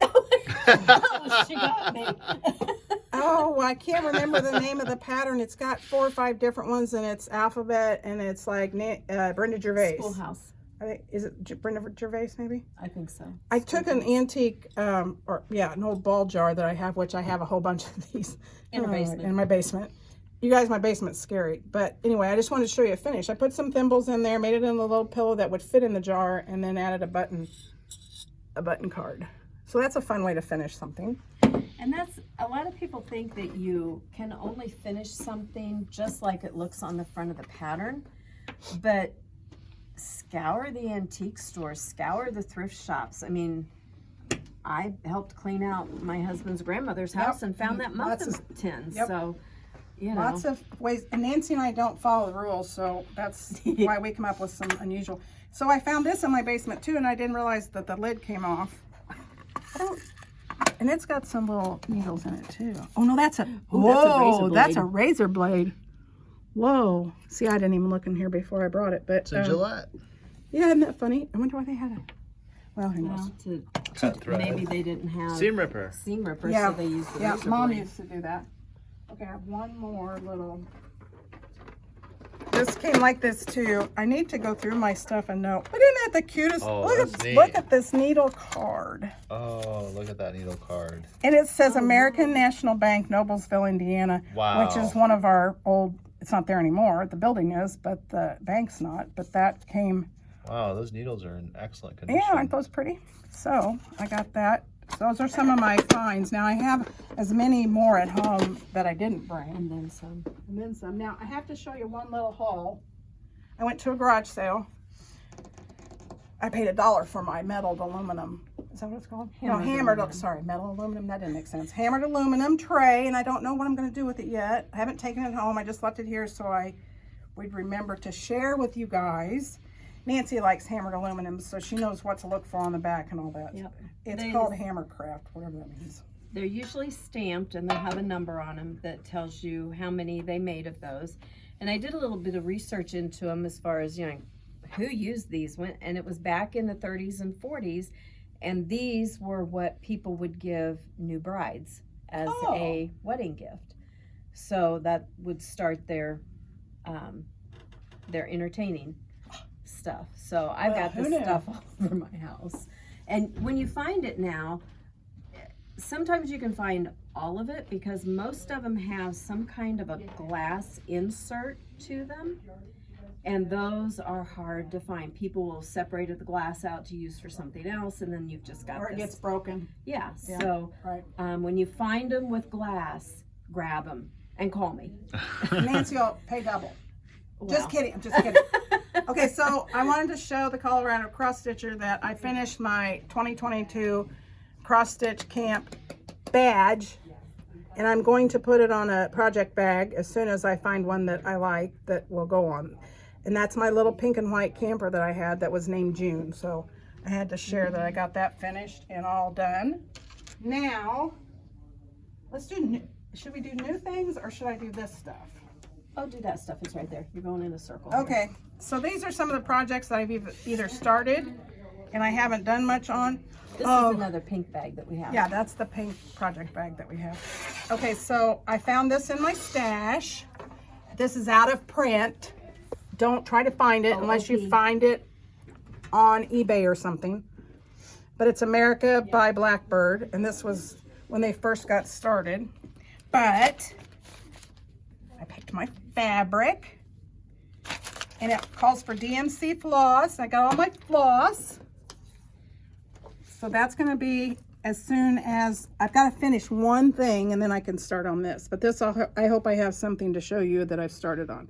Oh, she got me. Oh, I can't remember the name of the pattern. It's got 4 or 5 different ones, and it's alphabet, and it's like Brenda Gervais. Schoolhouse. I think, is it Brenda Gervais, maybe? I think so. I took an antique, an old ball jar that I have, which I have a whole bunch of these In your basement. in my basement. You guys, my basement's scary. But anyway, I just wanted to show you a finish. I put some thimbles in there, made it in a little pillow that would fit in the jar, and then added a button card. So that's a fun way to finish something. And that's, a lot of people think that you can only finish something just like it looks on the front of the pattern, but scour the antique stores, scour the thrift shops. I mean, I helped clean out my husband's grandmother's house and found that Lots muffin tin. Yep. So, you know. Lots of ways, and Nancy and I don't follow the rules, so that's why we come up with some unusual. So I found this in my basement too, and I didn't realize that the lid came off. And it's got some little needles in it too. Oh no, that's a that's a razor blade. Whoa! See, I didn't even look in here before I brought it, but It's a Gillette. yeah, isn't that funny? I wonder why they had it. Well, who knows? Well, Cut thread. maybe they didn't have Seam ripper. seam rippers, Yeah, so they used the yeah. razor Mom blade. used to do that. Okay, I have one more little. This came like this too. I need to go through my stuff and know. But isn't that the cutest? Oh, look that's at neat. look at this needle card. Oh, look at that needle card. And it says American National Bank, Noblesville, Indiana, Wow. which is one of our old. It's not there anymore. The building is, but the bank's not. But that came. Wow, those needles are in excellent condition. Yeah, aren't those pretty? So I got that. So those are some of my finds. Now I have as many more at home that I didn't bring. And then some. And then some. Now I have to show you one little haul. I went to a garage sale. I paid $1 for my metal aluminum. Is that what it's called? Hammered aluminum. Sorry, metal aluminum. That didn't make sense. Hammered aluminum tray, and I don't know what I'm going to do with it yet. I haven't taken it home. I just left it here so we'd remember to share with you guys. Nancy likes hammered aluminum, so she knows what to look for on the back and all that. Yep. It's called Hammercraft, whatever that means. They're usually stamped and they'll have a number on them that tells you how many they made of those. And I did a little bit of research into them as far as, you know, who used these, and it was back in the 30s and 40s, and these were what people would give new brides as a wedding gift. So that would start their entertaining stuff. So I've got this stuff all over my house. And when you find it now, sometimes you can find all of it because most of them have some kind of a glass insert to them. And those are hard to find. People will separate the glass out to use for something else, and then you've just got Or it this. gets broken. Yeah, Yeah, so right. when you find them with glass, grab them and call me. Nancy will pay double. Well. Just kidding. I'm just kidding. Okay, so I wanted to show the Colorado cross stitcher that I finished my 2022 cross stitch camp badge, and I'm going to put it on a project bag as soon as I find one that I like that will go on. And that's my little pink and white camper that I had that was named June. So I had to share that I got that finished and all done. Now, let's do, should we do new things or should I do this stuff? Oh, do that stuff. It's right there. You're going in a circle. Okay, so these are some of the projects that I've either started and I haven't done much on. This is another pink bag that we have. Yeah, that's the pink project bag that we have. Okay, so I found this in my stash. This is out of print. Don't try to find it unless you find it on eBay or something. But it's America by Blackbird, and this was when they first got started. But I picked my fabric, and it calls for DMC floss. I got all my floss. So that's going to be as soon as I've got to finish one thing and then I can start on this. But this, I hope I have something to show you that I've started on.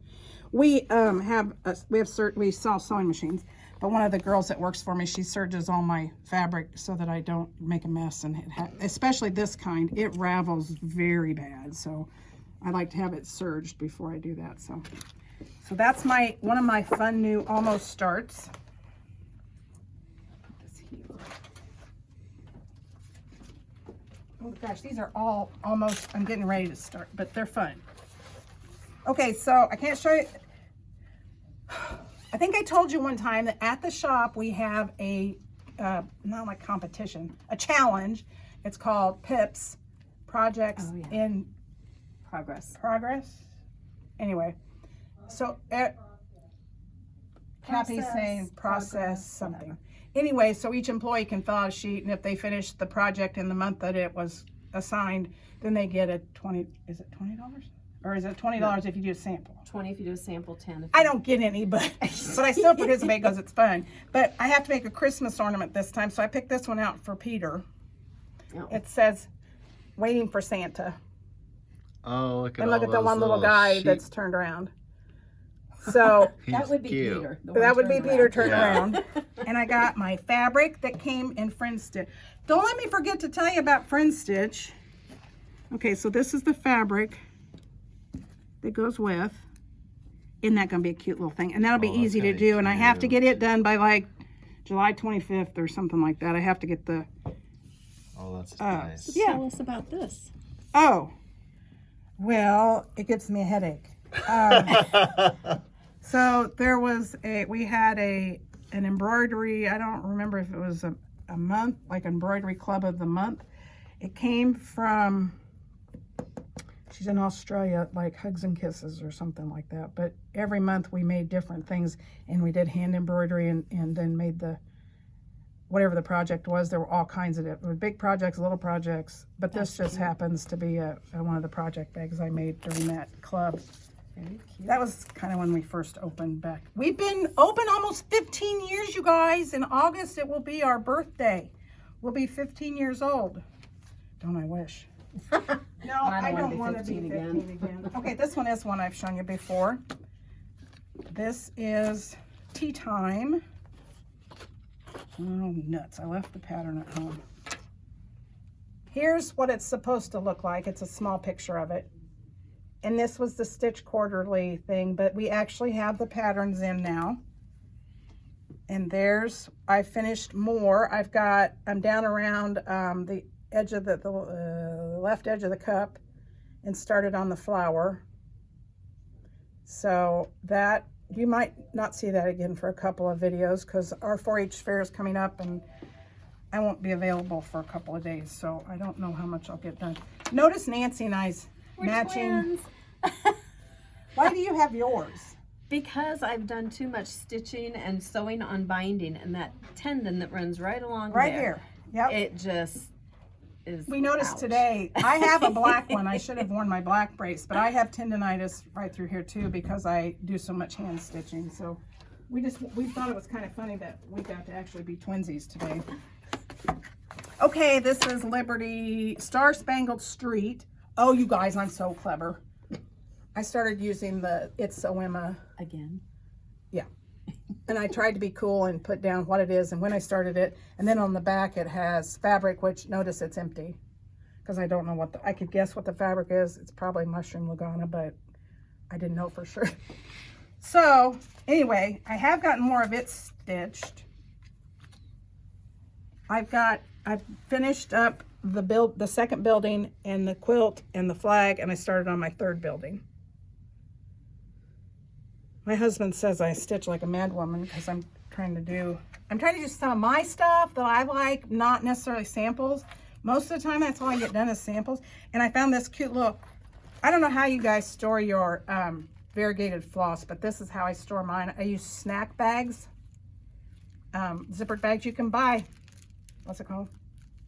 We sell sewing machines, but one of the girls that works for me, she serges all my fabric so that I don't make a mess. And especially this kind, it ravels very bad. So I like to have it serged before I do that. So that's one of my fun new almost starts. Oh gosh, these are all almost, I'm getting ready to start, but they're fun. Okay, so I can't show you. I think I told you one time that at the shop we have a, not like competition, a challenge. It's called PIPS, Projects in Progress. Anyway, so Cappy's saying process something. Anyway, so each employee can fill out a sheet, and if they finish the project in the month that it was assigned, then they get is it $20? Or is it $20 if you do a sample? 20 if you do a sample, 10 if I don't get any, but I still participate because it's fun. But I have to make a Christmas ornament this time, so I picked this one out for Peter. Oh. It says, waiting for Santa. Oh, look at And look all at the those one little guy sheep. that's turned around. So That would be cute. Peter. the one that would be turned Peter around. turned Yeah. around. And I got my fabric that came in Friend Stitch. Don't let me forget to tell you about Friend Stitch. Okay, so this is the fabric that goes with. Isn't that going to be a cute little thing? And that'll be Oh, that's easy to gonna be do. And I have to cute. get it done by like July 25th or something like that. I have to get the... Oh, that's nice. yeah. Tell us about this. Oh, well, it gives me a headache. So there was we had an embroidery, I don't remember if it was a month, like embroidery club of the month. It came from, she's in Australia, like Hugs and Kisses or something like that. But every month we made different things, and we did hand embroidery and then made the, whatever the project was. There were all kinds of it. Big projects, little projects. But this just happens to be one of the project bags I made during that club. Very cute. That was kind of when we first opened back. We've been open almost 15 years, you guys. In August, it will be our birthday. We'll be 15 years old. Don't I wish? No, I don't want to be 15 again. Okay, this one is one I've shown you before. This is Tea Time. Oh, nuts. I left the pattern at home. Here's what it's supposed to look like. It's a small picture of it. And this was the Stitch Quarterly thing, but we actually have the patterns in now. And there's, I finished more. I'm down around the edge of the left edge of the cup and started on the flower. So that, you might not see that again for a couple of videos because our 4-H fair is coming up and I won't be available for a couple of days. So I don't know how much I'll get done. Notice Nancy and I's matching. Twins. Why do you have yours? Because I've done too much stitching and sewing on binding, and that tendon that runs right along Right there, here. Yep. it just is. We noticed ouch. today, I have a black one. I should have worn my black brace, but I have tendonitis right through here too because I do so much hand stitching. So we thought it was kind of funny that we got to actually be twinsies today. Okay, this is Liberty Star Spangled Street. Oh, you guys, I'm so clever. I started using the It's So Emma. Again. Yeah. And I tried to be cool and put down what it is and when I started it. And then on the back it has fabric, which notice it's empty. Because I don't know what I could guess what the fabric is. It's probably mushroom Lugana, but I didn't know for sure. So anyway, I have gotten more of it stitched. I've finished up the second building and the quilt and the flag, and I started on my third building. My husband says I stitch like a mad woman because I'm trying to do some of my stuff that I like, not necessarily samples. Most of the time, that's all I get done is samples. And I found this cute little, I don't know how you guys store your variegated floss, but this is how I store mine. I use snack bags, zippered bags you can buy. What's it called?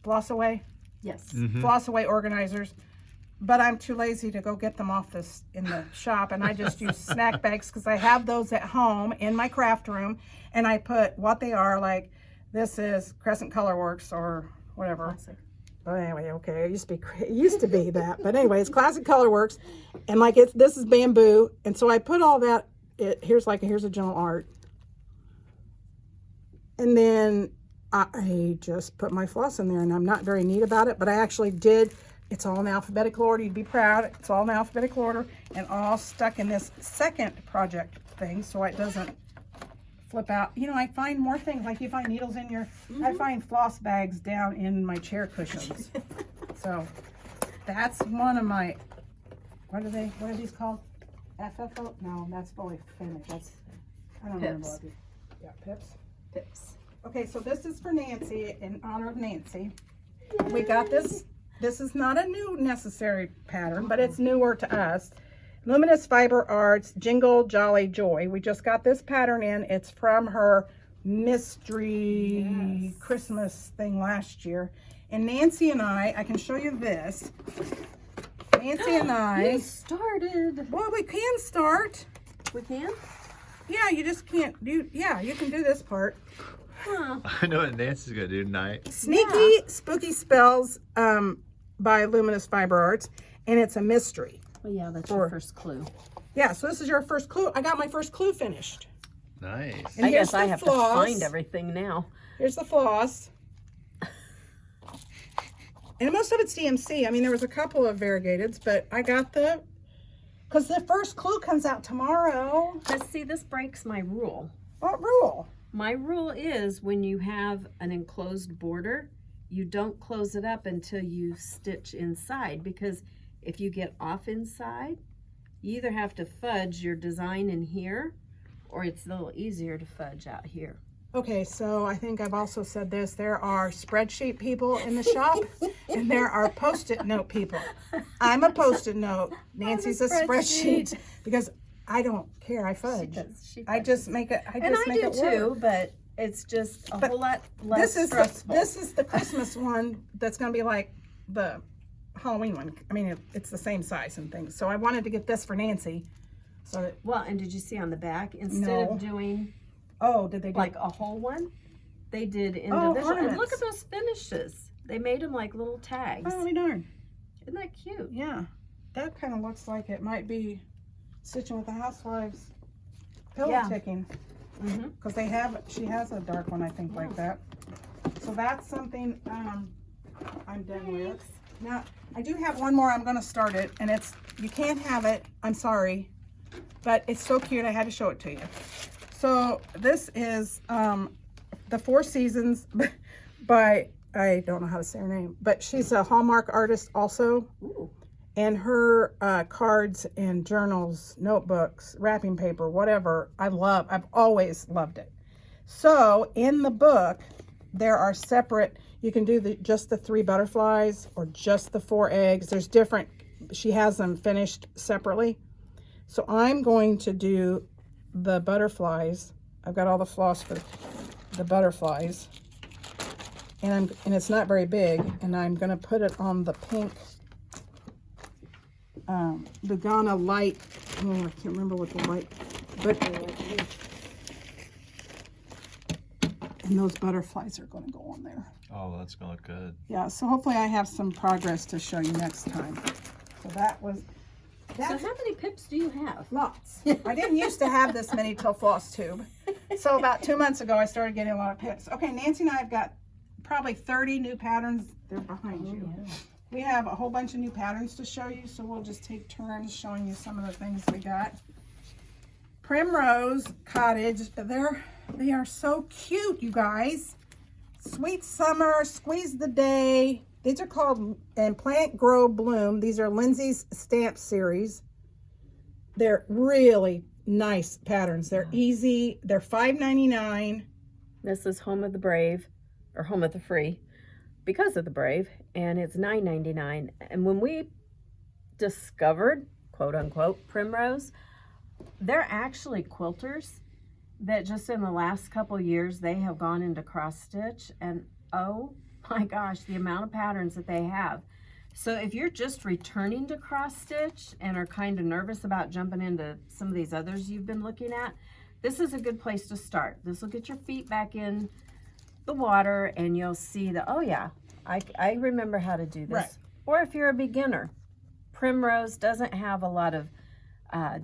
Floss Away. Yes. Floss Away organizers. But I'm too lazy to go get them off in the shop, and I just use snack bags because I have those at home in my craft room, and I put what they are, like this is Crescent Colorworks or whatever. Classic. But anyway, okay, it used to be that, but anyway, it's Classic Colorworks, and like this is bamboo, and so I put all that. Here's a general art, and then I just put my floss in there, and I'm not very neat about it, but I actually did. It's all in alphabetical order. You'd be proud. It's all in alphabetical order and all stuck in this second project thing so it doesn't flip out. You know, I find more things, like you find needles in your, I find floss bags down in my chair cushions. So that's one of my, what are these called? FFO? No, that's fully finished. I don't remember what yeah, pips. Pips. Okay, so this is for Nancy, in honor of Nancy. We got this. This is not a new necessary pattern, but it's newer to us. Luminous Fiber Arts, Jingle Jolly Joy. We just got this pattern in. It's from her mystery Christmas thing last year. And Nancy and I can show you this. Nancy and I. You started. Well, we can start. We can? Yeah, you just can't do, yeah, you can do this part. Huh. I know what Nancy's gonna do tonight. Sneaky Spooky Spells by Luminous Fiber Arts, and it's a mystery. Well, yeah, that's your first clue. Yeah, so this is your first clue. I got my first clue finished. Nice. And I here's guess I the have floss. to find everything now. Here's the floss. And most of it's DMC. I mean, there was a couple of variegateds, but I got because the first clue comes out tomorrow. But see, this breaks my rule. What rule? My rule is when you have an enclosed border, you don't close it up until you stitch inside, because if you get off inside, you either have to fudge your design in here, or it's a little easier to fudge out here. Okay, so I think I've also said this. There are spreadsheet people in the shop, and there are Post-it note people. I'm a Post-it note. Nancy's a spreadsheet because I don't care. I fudge. I just make it. I just make it work. Too, but it's just a whole lot less stressful. This is the Christmas one that's going to be like the Halloween one. I mean, it's the same size and things. So I wanted to get this for Nancy. So that, well, and did you see on the back, instead of doing did they do like a whole one, they did individual. And ornaments. look at those finishes. They made them like little tags. Oh, darn. Isn't that cute? Yeah, that kind of looks like it might be stitching with the Housewives pillow ticking. Because she has a dark one, I think, like that. So that's something I'm done with. Now, I do have one more. I'm going to start it, and you can't have it. I'm sorry, but it's so cute. I had to show it to you. So this is the Four Seasons by, I don't know how to say her name, but she's a Hallmark artist also. Ooh. And her cards and journals, notebooks, wrapping paper, whatever, I've always loved it. So in the book, there are separate, you can do just the 3 butterflies or just the 4 eggs. There's different, she has them finished separately. So I'm going to do the butterflies. I've got all the floss for the butterflies. And it's not very big, and I'm going to put it on the pink Lugana light. Oh, I can't remember what the light, but and those butterflies are going to go on there. Oh, that's gonna look good. Yeah, so hopefully I have some progress to show you next time. So So how many pips do you have? Lots. I didn't used to have this many till Flosstube. So about 2 months ago, I started getting a lot of pips. Okay, Nancy and I have got probably 30 new patterns. They're behind you. Yeah. We have a whole bunch of new patterns to show you, so we'll just take turns showing you some of the things we got. Primrose Cottage, they are so cute, you guys. Sweet Summer, Squeeze the Day. These are called and Plant, Grow, Bloom. These are Lindsay's stamp series. They're really nice patterns. They're easy. They're $5.99. This is Home of the Brave, or Home of the Free, because of the Brave, and it's $9.99. And when we discovered, quote unquote, Primrose, they're actually quilters that just in the last couple years they have gone into cross stitch, and oh my gosh, the amount of patterns that they have. So if you're just returning to cross stitch and are kind of nervous about jumping into some of these others you've been looking at, this is a good place to start. This will get your feet back in the water, and you'll see that, oh yeah, I remember how to do this. Right. Or if you're a beginner, Primrose doesn't have a lot of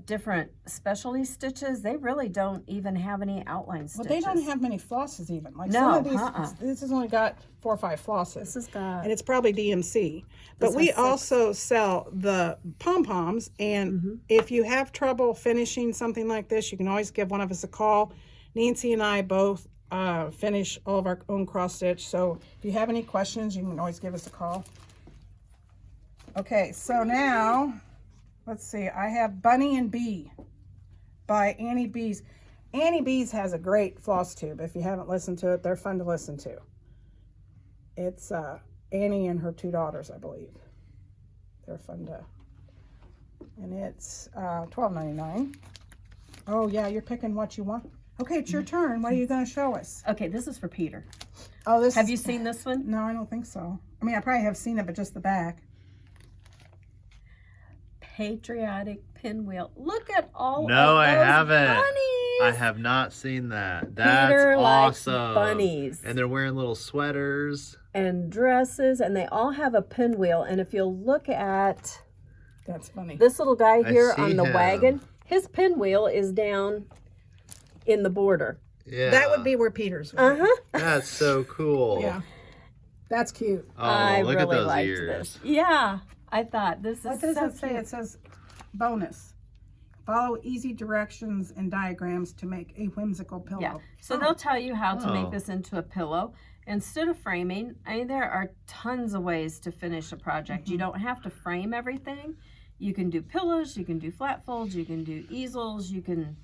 different specialty stitches. They really don't even have any outline stitches. Well, they don't have many flosses even. Like No, some of these, this has only got 4 or 5 flosses. This has got, And it's probably DMC. But This we has 6. also sell the pom-poms, and if you have trouble finishing something like this, you can always give one of us a call. Nancy and I both finish all of our own cross stitch, so if you have any questions, you can always give us a call. Okay, so now let's see, I have Bunny and Bee by Annie Bees. Annie Bees has a great floss tube. If you haven't listened to it, they're fun to listen to. It's Annie and her 2 daughters, I believe. They're fun to, and it's $12.99. Oh yeah, you're picking what you want. Okay, it's your turn. What are you going to show us? okay, this is for Peter. Oh, this Have you seen this one? No, I don't think so. I mean, I probably have seen it, but just the back. Patriotic Pinwheel. Look at all No, of I those haven't. bunnies. I have not seen that. That's Peter likes awesome. bunnies. And they're wearing little sweaters. And dresses, and they all have a pinwheel. And if you'll look at That's funny. this little guy here see on the him. wagon, his pinwheel is down in the border. Yeah. That would be where Peter's would be. That's so cool. Yeah. That's cute. Oh, I look really at those liked ears. this. Yeah, I thought this is What does so it say? cute. It says bonus. Follow easy directions and diagrams to make a whimsical pillow. Yeah, so they'll tell you how to Oh. make this into a pillow. Instead of framing, I mean, there are tons of ways to finish a project. You don't have to frame everything. You can do pillows, you can do flat folds, you can do easels, you can...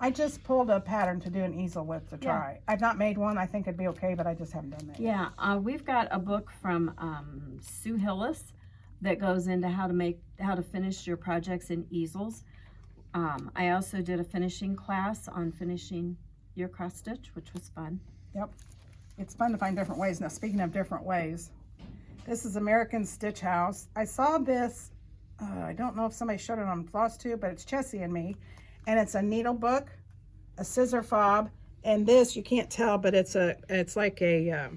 I just pulled a pattern to do an easel with to try. I've not made one. I think it'd be okay, but I just haven't done that yet. Yeah, we've got a book from Sue Hillis that goes into how to finish your projects in easels. I also did a finishing class on finishing your cross stitch, which was fun. Yep. It's fun to find different ways. Now, speaking of different ways, this is American Stitch House. I saw this, I don't know if somebody showed it on Flosstube, but it's Chessie and me. And it's a needle book, a scissor fob, and this, you can't tell, but it's like a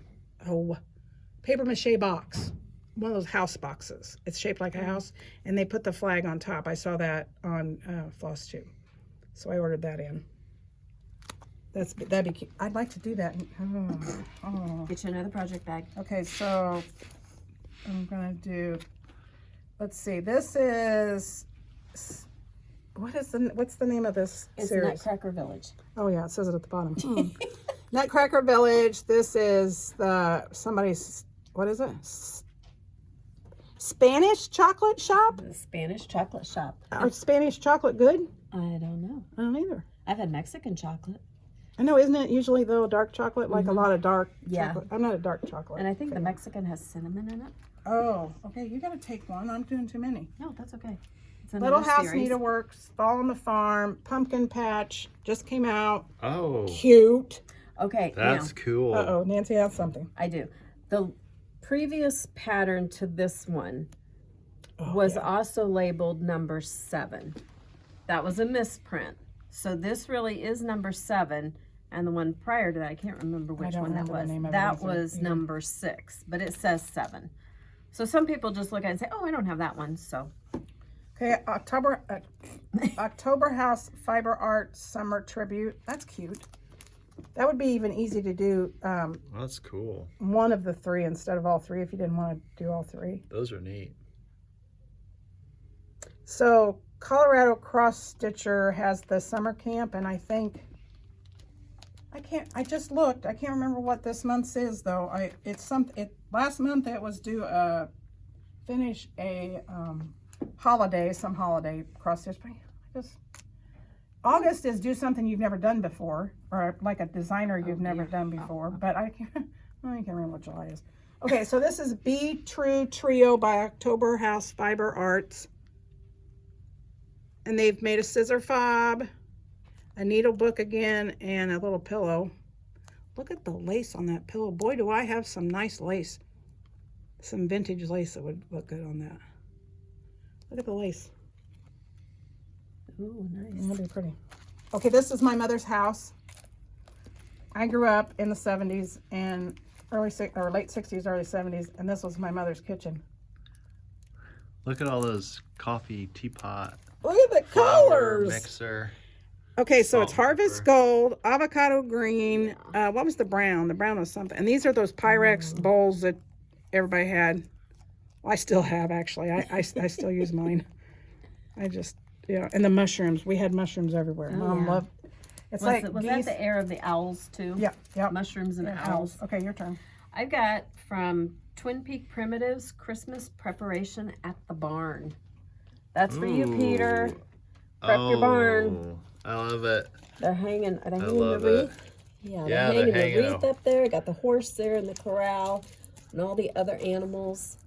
paper mache box. One of those house boxes. It's shaped like a house, and they put the flag on top. I saw that on Flosstube, so I ordered that in. That'd be cute. I'd like to do that. Get you another project bag. Okay, so I'm gonna do. Let's see. This is. What's the name of this It's series? Nutcracker Village. Oh yeah, it says it at the bottom. Nutcracker Village. This is somebody's. What is it? Spanish chocolate shop? The Spanish chocolate shop. Or Spanish chocolate good? I don't know. I don't either. I've had Mexican chocolate. I know, isn't it usually though dark chocolate? Like a lot of dark chocolate. I'm not a dark chocolate. And I think the Mexican has cinnamon in it. Oh, okay. You gotta take one. I'm doing too many. No, that's okay. It's Little another House series. Needleworks, Fall on the Farm, Pumpkin Patch just came out. Oh, Cute. Okay, that's now, cool. Uh-oh, Nancy has something. I do. The previous pattern to this one was also labeled number 7. That was a misprint. So this really is number 7, and the one prior to that, I can't remember which don't one that remember the was. name of it That either. was number 6, but it says 7. So some people just look at it and say, "Oh, I don't have that one." So Okay, October House Fiber Art Summer Tribute. That's cute. That would be even easy to do That's cool. one of the 3 instead of all 3 if you didn't want to do all 3. Those are neat. So Colorado Cross Stitcher has the summer camp, and I think I just looked. I can't remember what this month's is though. Last month it was due finish a some holiday cross stitch. But August is do something you've never done before, or like a designer you've never done before. But I can't remember what July is. Okay, so this is Be True Trio by October House Fiber Arts. And they've made a scissor fob, a needle book again, and a little pillow. Look at the lace on that pillow. Boy, do I have some nice lace. Some vintage lace that would look good on that. Look at the lace. ooh, nice. That'd be pretty. Okay, this is my mother's house. I grew up in the 70s and late 60s, early 70s, and this was my mother's kitchen. Look at all those coffee teapot, Look at the flour colors. mixer. Okay, so it's Salt and Harvest pepper. Gold, Avocado Green. What was the brown? The brown was something. And these are those Pyrex bowls that everybody had. Well, I still have, actually. I still use mine. And the mushrooms. We had mushrooms everywhere. Oh, Mom yeah. loved. It's Was like that geese. the air of the owls too? Yeah. Mushrooms and Yeah, owls. Okay, your turn. I've got from Twin Peak Primitives, Christmas Preparation at the Barn. That's for you, Peter. Prep your barn. I love it. Are they hanging love the it. wreath? Yeah, Yeah, they're they're hanging the hanging wreath up there. Got the horse there in the corral and all the other animals.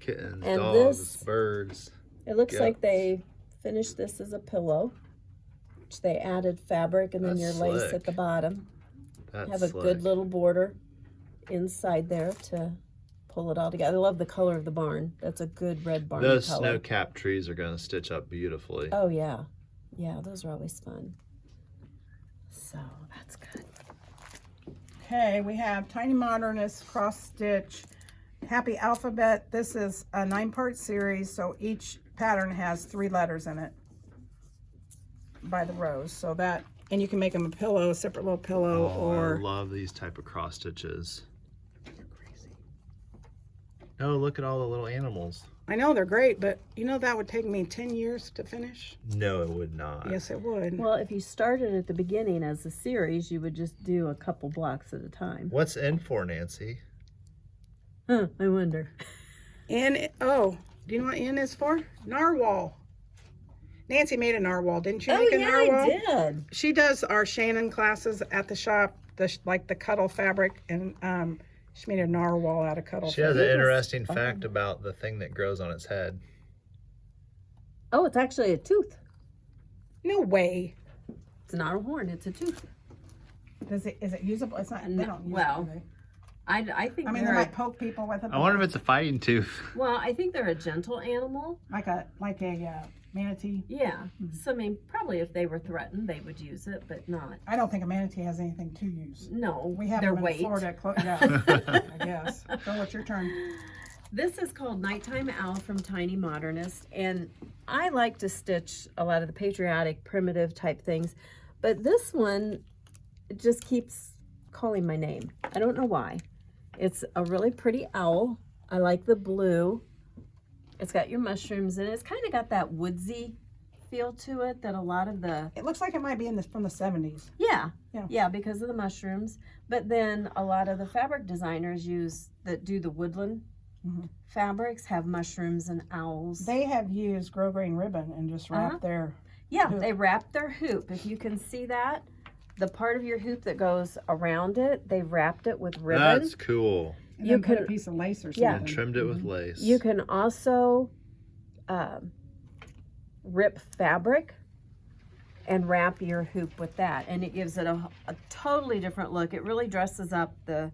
Kittens, And dogs, this- birds. It looks Yep. like they finished this as a pillow, which they added fabric and then That's your lace slick. at the bottom. That's Have a slick. good little border inside there to pull it all together. I love the color of the barn. That's a good red barn Those color. snow-capped trees are going to stitch up beautifully. Oh yeah. Yeah, those are always fun. So that's good. Okay, we have Tiny Modernist Cross Stitch, Happy Alphabet. This is a 9-part series, so each pattern has 3 letters in it. by the rows. So that, and you can make them a pillow, a separate little pillow, I or love these type of cross stitches. They're crazy. Oh, look at all the little animals. I know they're great, but you know that would take me 10 years to finish. No, it would not. Yes, it would. Well, if you started at the beginning as a series, you would just do a couple blocks at a time. What's N for, Nancy? Huh, I wonder. And oh, do you know what N is for? Narwhal. Nancy made a narwhal, didn't you? Oh, make a yeah, narwhal? I did. She does our Shannon classes at the shop, like the cuddle fabric, and she made a narwhal out of cuddle She has fabric. an interesting fact about the thing that grows on its head. Oh, it's actually a tooth. No way. It's not a horn, it's a tooth. Is it usable? It's not. They No, don't use well, it, do they? I think I mean, they they're might poke people with it. I wonder if it's a fighting tooth. well, I think they're a gentle animal. like a manatee. Yeah. So I mean, probably if they were threatened, they would use it, but not. I don't think a manatee has anything to use. No, We have their them in weight. Florida. Yeah, I guess. So it's your turn. This is called Nighttime Owl from Tiny Modernist, and I like to stitch a lot of the patriotic, primitive type things, but this one just keeps calling my name. I don't know why. It's a really pretty owl. I like the blue. It's got your mushrooms in it. It's kind of got that woodsy feel to it that a lot of the It looks like it might be from the 70s. yeah because of the mushrooms. But then a lot of the fabric designers that do the woodland fabrics have mushrooms and owls. They have used grosgrain ribbon and just wrapped their. Yeah, hoop. they wrap their hoop. If you can see that, the part of your hoop that goes around it, they wrapped it with ribbon. That's cool. And you then put a could- piece of lace or something. Yeah. And trimmed it with lace. You can also rip fabric and wrap your hoop with that, and it gives it a totally different look. It really dresses up the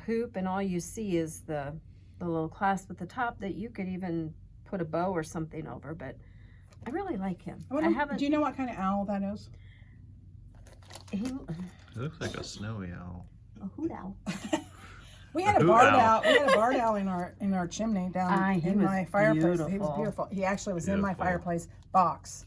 hoop, and all you see is the little clasp at the top that you could even put a bow or something over. But I really like him. I haven't. Do you know what kind of owl that is? He, It looks like a snowy owl. a hoot owl. We had a hoot barred owl. owl. We had a barred owl in our chimney down He in was my fireplace. He was beautiful. beautiful. He actually was in my Beautiful. fireplace box.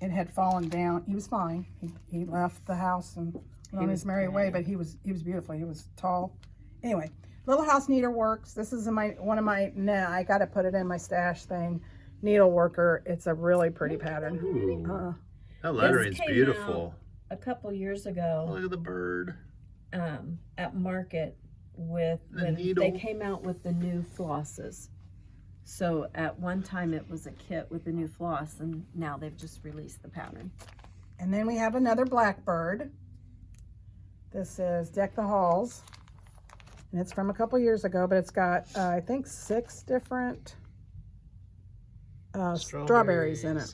It had fallen down. He was fine. He left the house and went on his merry way, but he was beautiful. He was tall. Anyway, Little House Needleworks. This is one of my. I got to put it in my stash thing. Needleworker. It's a really pretty pattern. Ooh. That lettering's came beautiful. A couple years Oh, ago, look at the bird. at market when needle. they came out with the new flosses. So at one time it was a kit with the new floss, and now they've just released the pattern. And then we have another blackbird. This is Deck the Halls. And it's from a couple years ago, but it's got, I think, 6 different strawberries in it.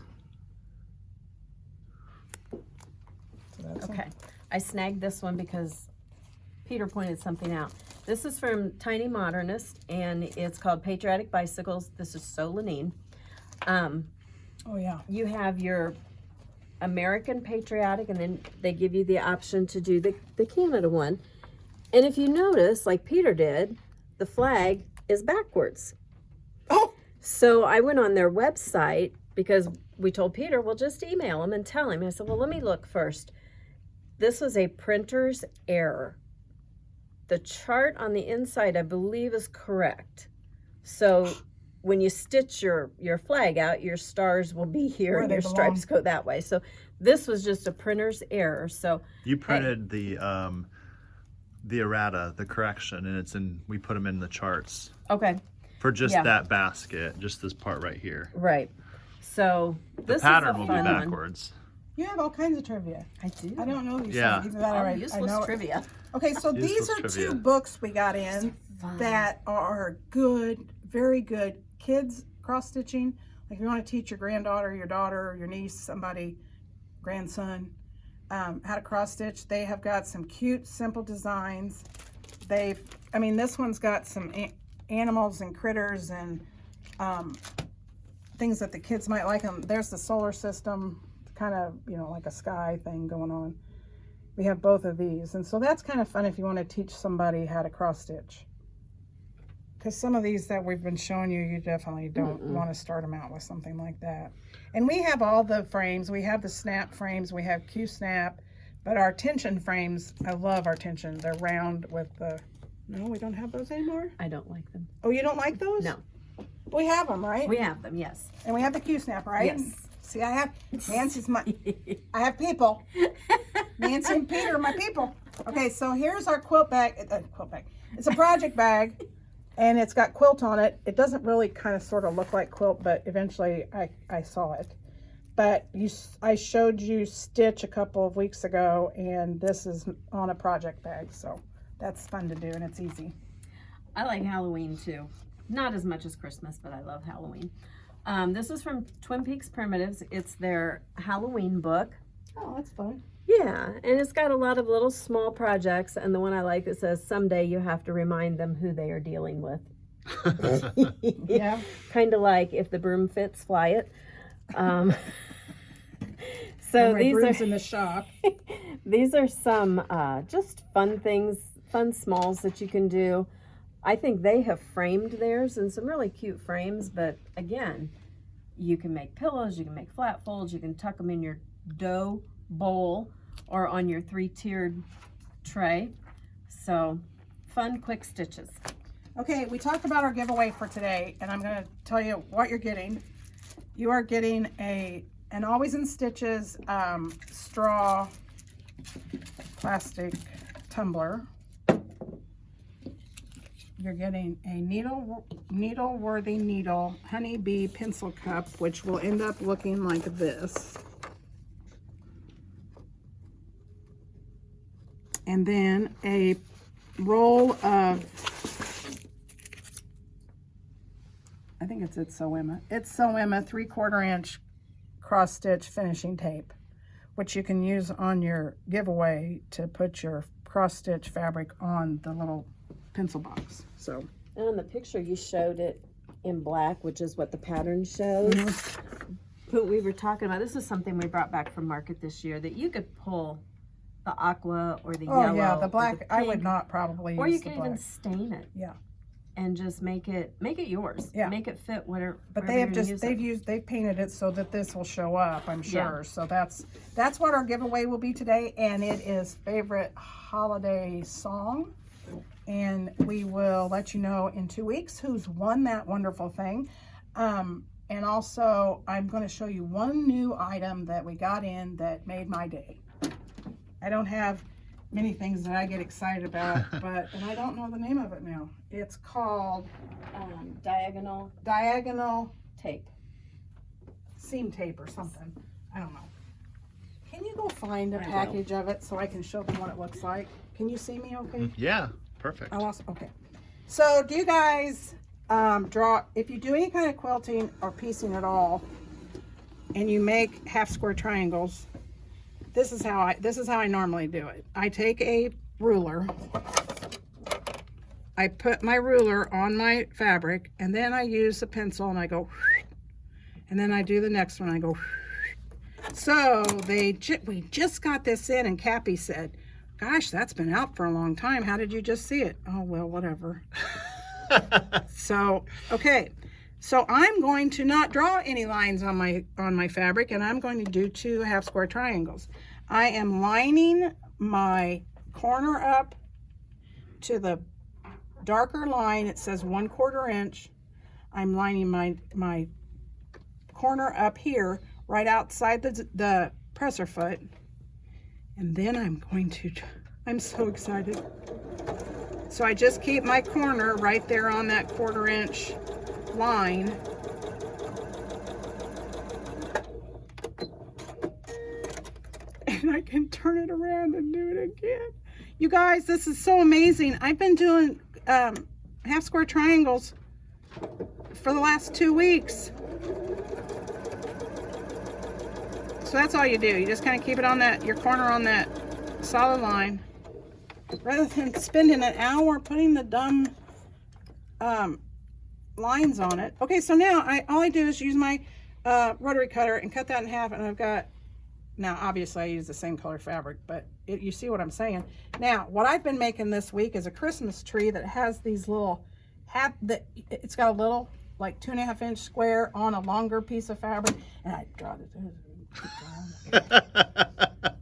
So that's Okay, I snagged this one because Peter pointed something out. This is from Tiny Modernist, and it's called Patriotic Bicycles. This is so Lenine. Oh, yeah. You have your American patriotic, and then they give you the option to do the Canada one. And if you notice, like Peter did, the flag is backwards. Oh! So I went on their website because we told Peter, well, just email him and tell him. I said, well, let me look first. This was a printer's error. The chart on the inside, I believe, is correct. So when you stitch your flag out, your stars will be here Where and they your belong. stripes go that way. So this was just a printer's error. So You printed the errata, the correction, and we put them in the charts okay, for just Yeah. that basket, just this part right here. right. So The this pattern is a will be fun one. backwards. You have all kinds of trivia. I do. I don't know these Yeah. things. Either that or All I useless know it. trivia. Okay, so these Useless are trivia. 2 books we got in Fun. that are good, very good. Kids cross-stitching. Like if you want to teach your granddaughter, your daughter, your niece, somebody, grandson, how to cross-stitch. They have got some cute, simple designs. This one's got some animals and critters and things that the kids might like. There's the solar system, kind of, like a sky thing going on. We have both of these. And so that's kind of fun if you want to teach somebody how to cross stitch. because some of these that we've been showing you, you definitely don't want to start them out with something like that. And we have all the frames. We have the snap frames. We have Q-snap. But our tension frames, I love our tension. They're round with the... No, we don't have those anymore? I don't like them. Oh, you don't like those? No. We have them, right? We have them, yes. And we have the Q-snap, right? Yes. See, I have... Nancy's my... I have people. Nancy and Peter are my people. Okay, so here's our quilt bag. It's a project bag, and it's got quilt on it. It doesn't really kind of sort of look like quilt, but eventually I saw it. But I showed you Stitch a couple of weeks ago, and this is on a project bag, so that's fun to do, and it's easy. I like Halloween too. Not as much as Christmas, but I love Halloween. This is from Twin Peaks Primitives. It's their Halloween book. Oh, that's fun. Yeah, and it's got a lot of little small projects, and the one I like, it says, someday you have to remind them who they are dealing with. Yeah. Kind of like, if the broom fits, fly it. So my these broom's are in the shop. these are some just fun things, fun smalls that you can do. I think they have framed theirs in some really cute frames, but again, you can make pillows, you can make flat folds, you can tuck them in your dough bowl or on your 3-tiered tray. So fun, quick stitches. Okay, we talked about our giveaway for today, and I'm going to tell you what you're getting. You are getting an Always in Stitches straw plastic tumbler. You're getting a needle-worthy needle honeybee pencil cup, which will end up looking like this. And then a roll of, I think it's Sew Emma. It's Sew Emma 3/4 inch cross stitch finishing tape, which you can use on your giveaway to put your cross stitch fabric on the little pencil box. So, And on the picture you showed it in black, which is what the pattern shows. But we were talking about, this is something we brought back from market this year, that you could pull the aqua or the yellow. oh yeah, the or black, the I pink, would not probably or use you the can black. even stain it. Yeah. And just make it yours. Yeah. Make it fit whatever. But wherever they have you're just, gonna use it. they've painted it so that this will show up, I'm sure. Yeah. So that's what our giveaway will be today, and it is favorite holiday song. And we will let you know in 2 weeks who's won that wonderful thing. And also, I'm going to show you one new item that we got in that made my day. I don't have many things that I get excited about, and I don't know the name of it now. It's called Diagonal tape, seam tape or something. I don't know. Can you go find a package of it so I can show them what it looks like? Can you see me okay? Yeah, perfect. Okay. So do you guys draw, if you do any kind of quilting or piecing at all, and you make half square triangles, this is how I normally do it. I take a ruler, I put my ruler on my fabric, and then I use a pencil and I go, and then I do the next one, I go. So we just got this in, and Cappy said, gosh, that's been out for a long time. How did you just see it? Oh, well, whatever. So, okay. So I'm going to not draw any lines on my fabric, and I'm going to do 2 half square triangles. I am lining my corner up to the darker line. It says 1/4 inch. I'm lining my corner up here right outside the presser foot. And then I'm so excited. So I just keep my corner right there on that 1/4 inch line. And I can turn it around and do it again. You guys, this is so amazing. I've been doing half square triangles for the last 2 weeks. So that's all you do. You just kind of keep it on your corner on that solid line, rather than spending an hour putting the dumb lines on it. Okay, so now all I do is use my rotary cutter and cut that in half, and I've got, now obviously I use the same color fabric, but you see what I'm saying. Now, what I've been making this week is a Christmas tree that has these little it's got a little like 2.5 inch square on a longer piece of fabric, and I drawn it.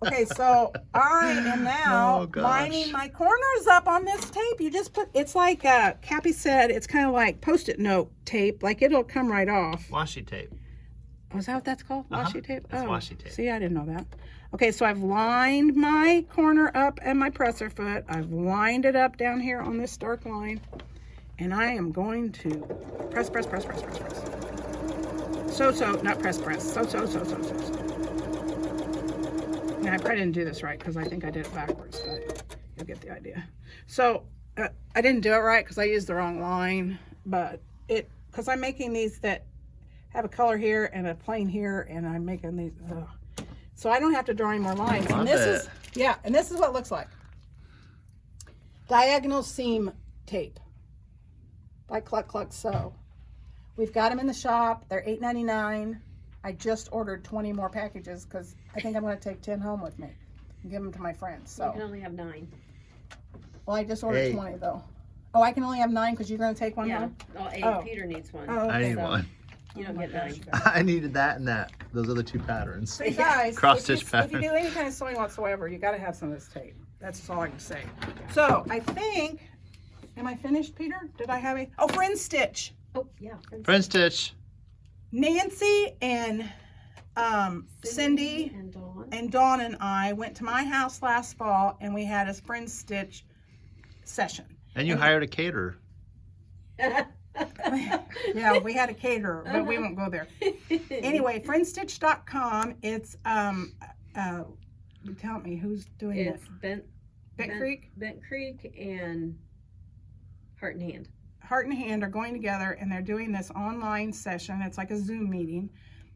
Okay, so I am now lining my corners up on this tape. You just put, it's like Cappy said, it's kind of like Post-it note tape, like it'll come right off. Washi tape. Oh, is that what that's called? Washi tape? It's washi tape. See, I didn't know that. Okay, so I've lined my corner up and my presser foot. I've lined it up down here on this dark line. And I am going to press. Not press. So. Now, I probably didn't do this right because I think I did it backwards, but you'll get the idea. So, I didn't do it right because I used the wrong line, but because I'm making these that have a color here and a plain here, and I'm making these, so I don't have to draw any more lines. And this is what it looks like. Diagonal seam tape by Cluck Cluck Sew. We've got them in the shop. They're $8.99. I just ordered 20 more packages because I think I'm going to take 10 home with me and give them to my friends. So you can only have 9. Well, I just ordered 20 though. Oh, I can only have 9 because you're going to take one home? Peter needs one. Oh, okay. I need one. You don't get 9. I needed that and that. Those are the 2 patterns. So you guys, Cross-stitch if you do any kind of sewing whatsoever, you got to have some of this tape. That's all I can say. So I think, am I finished, Peter? Did I have friend stitch. Oh, yeah. Friend stitch. Nancy and Cindy and Dawn and I went to my house last fall and we had a friend stitch session. And you hired a caterer. Yeah, we had a caterer, but we won't go there. Anyway, friendstitch.com. It's tell me who's doing it. It's Bent Creek? Bent Creek and Heart and Hand. Heart and Hand are going together and they're doing this online session. It's like a Zoom meeting,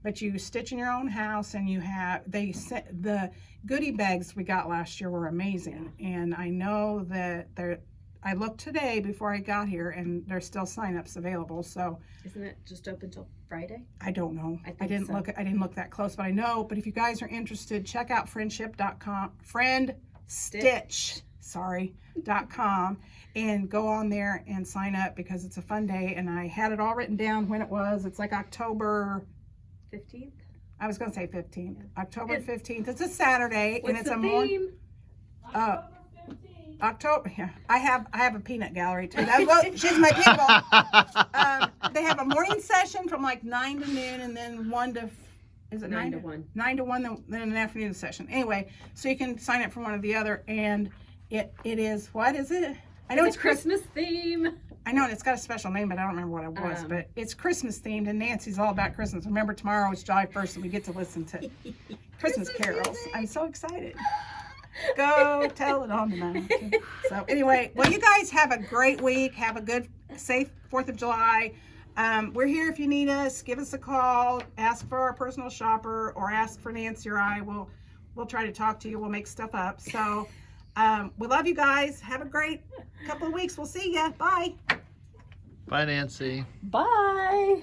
but you stitch in your own house and the goodie bags we got last year were amazing. And I know that I looked today before I got here and there's still signups available. So isn't it just open till Friday? I don't know. I didn't look that close, but I know. But if you guys are interested, check out friendship.com, friendstitch.com, and go on there and sign up because it's a fun day. And I had it all written down when it was. It's like October 15th. I was going to say 15th. October 15th. It's a Saturday, and it's the a theme? October. Yeah, I have a peanut gallery too. That's what she's my people. They have a morning session from like 9 to noon, and then 1 to. Is it 9 to 1? 9 to 1, then an afternoon session. Anyway, so you can sign up for one or the other, and it is, what is it? I know it's Christmas theme. I know, and it's got a special name, but I don't remember what it was. But it's Christmas themed, and Nancy's all about Christmas. Remember, tomorrow is July 1st, and we get to listen to Christmas carols. I'm so excited. Go tell it on the mountain. So anyway, well, you guys have a great week. Have a good, safe 4th of July. We're here if you need us. Give us a call. Ask for our personal shopper or ask for Nancy or I. We'll try to talk to you. We'll make stuff up. So we love you guys. Have a great couple of weeks. We'll see ya. Bye. Bye, Nancy. Bye.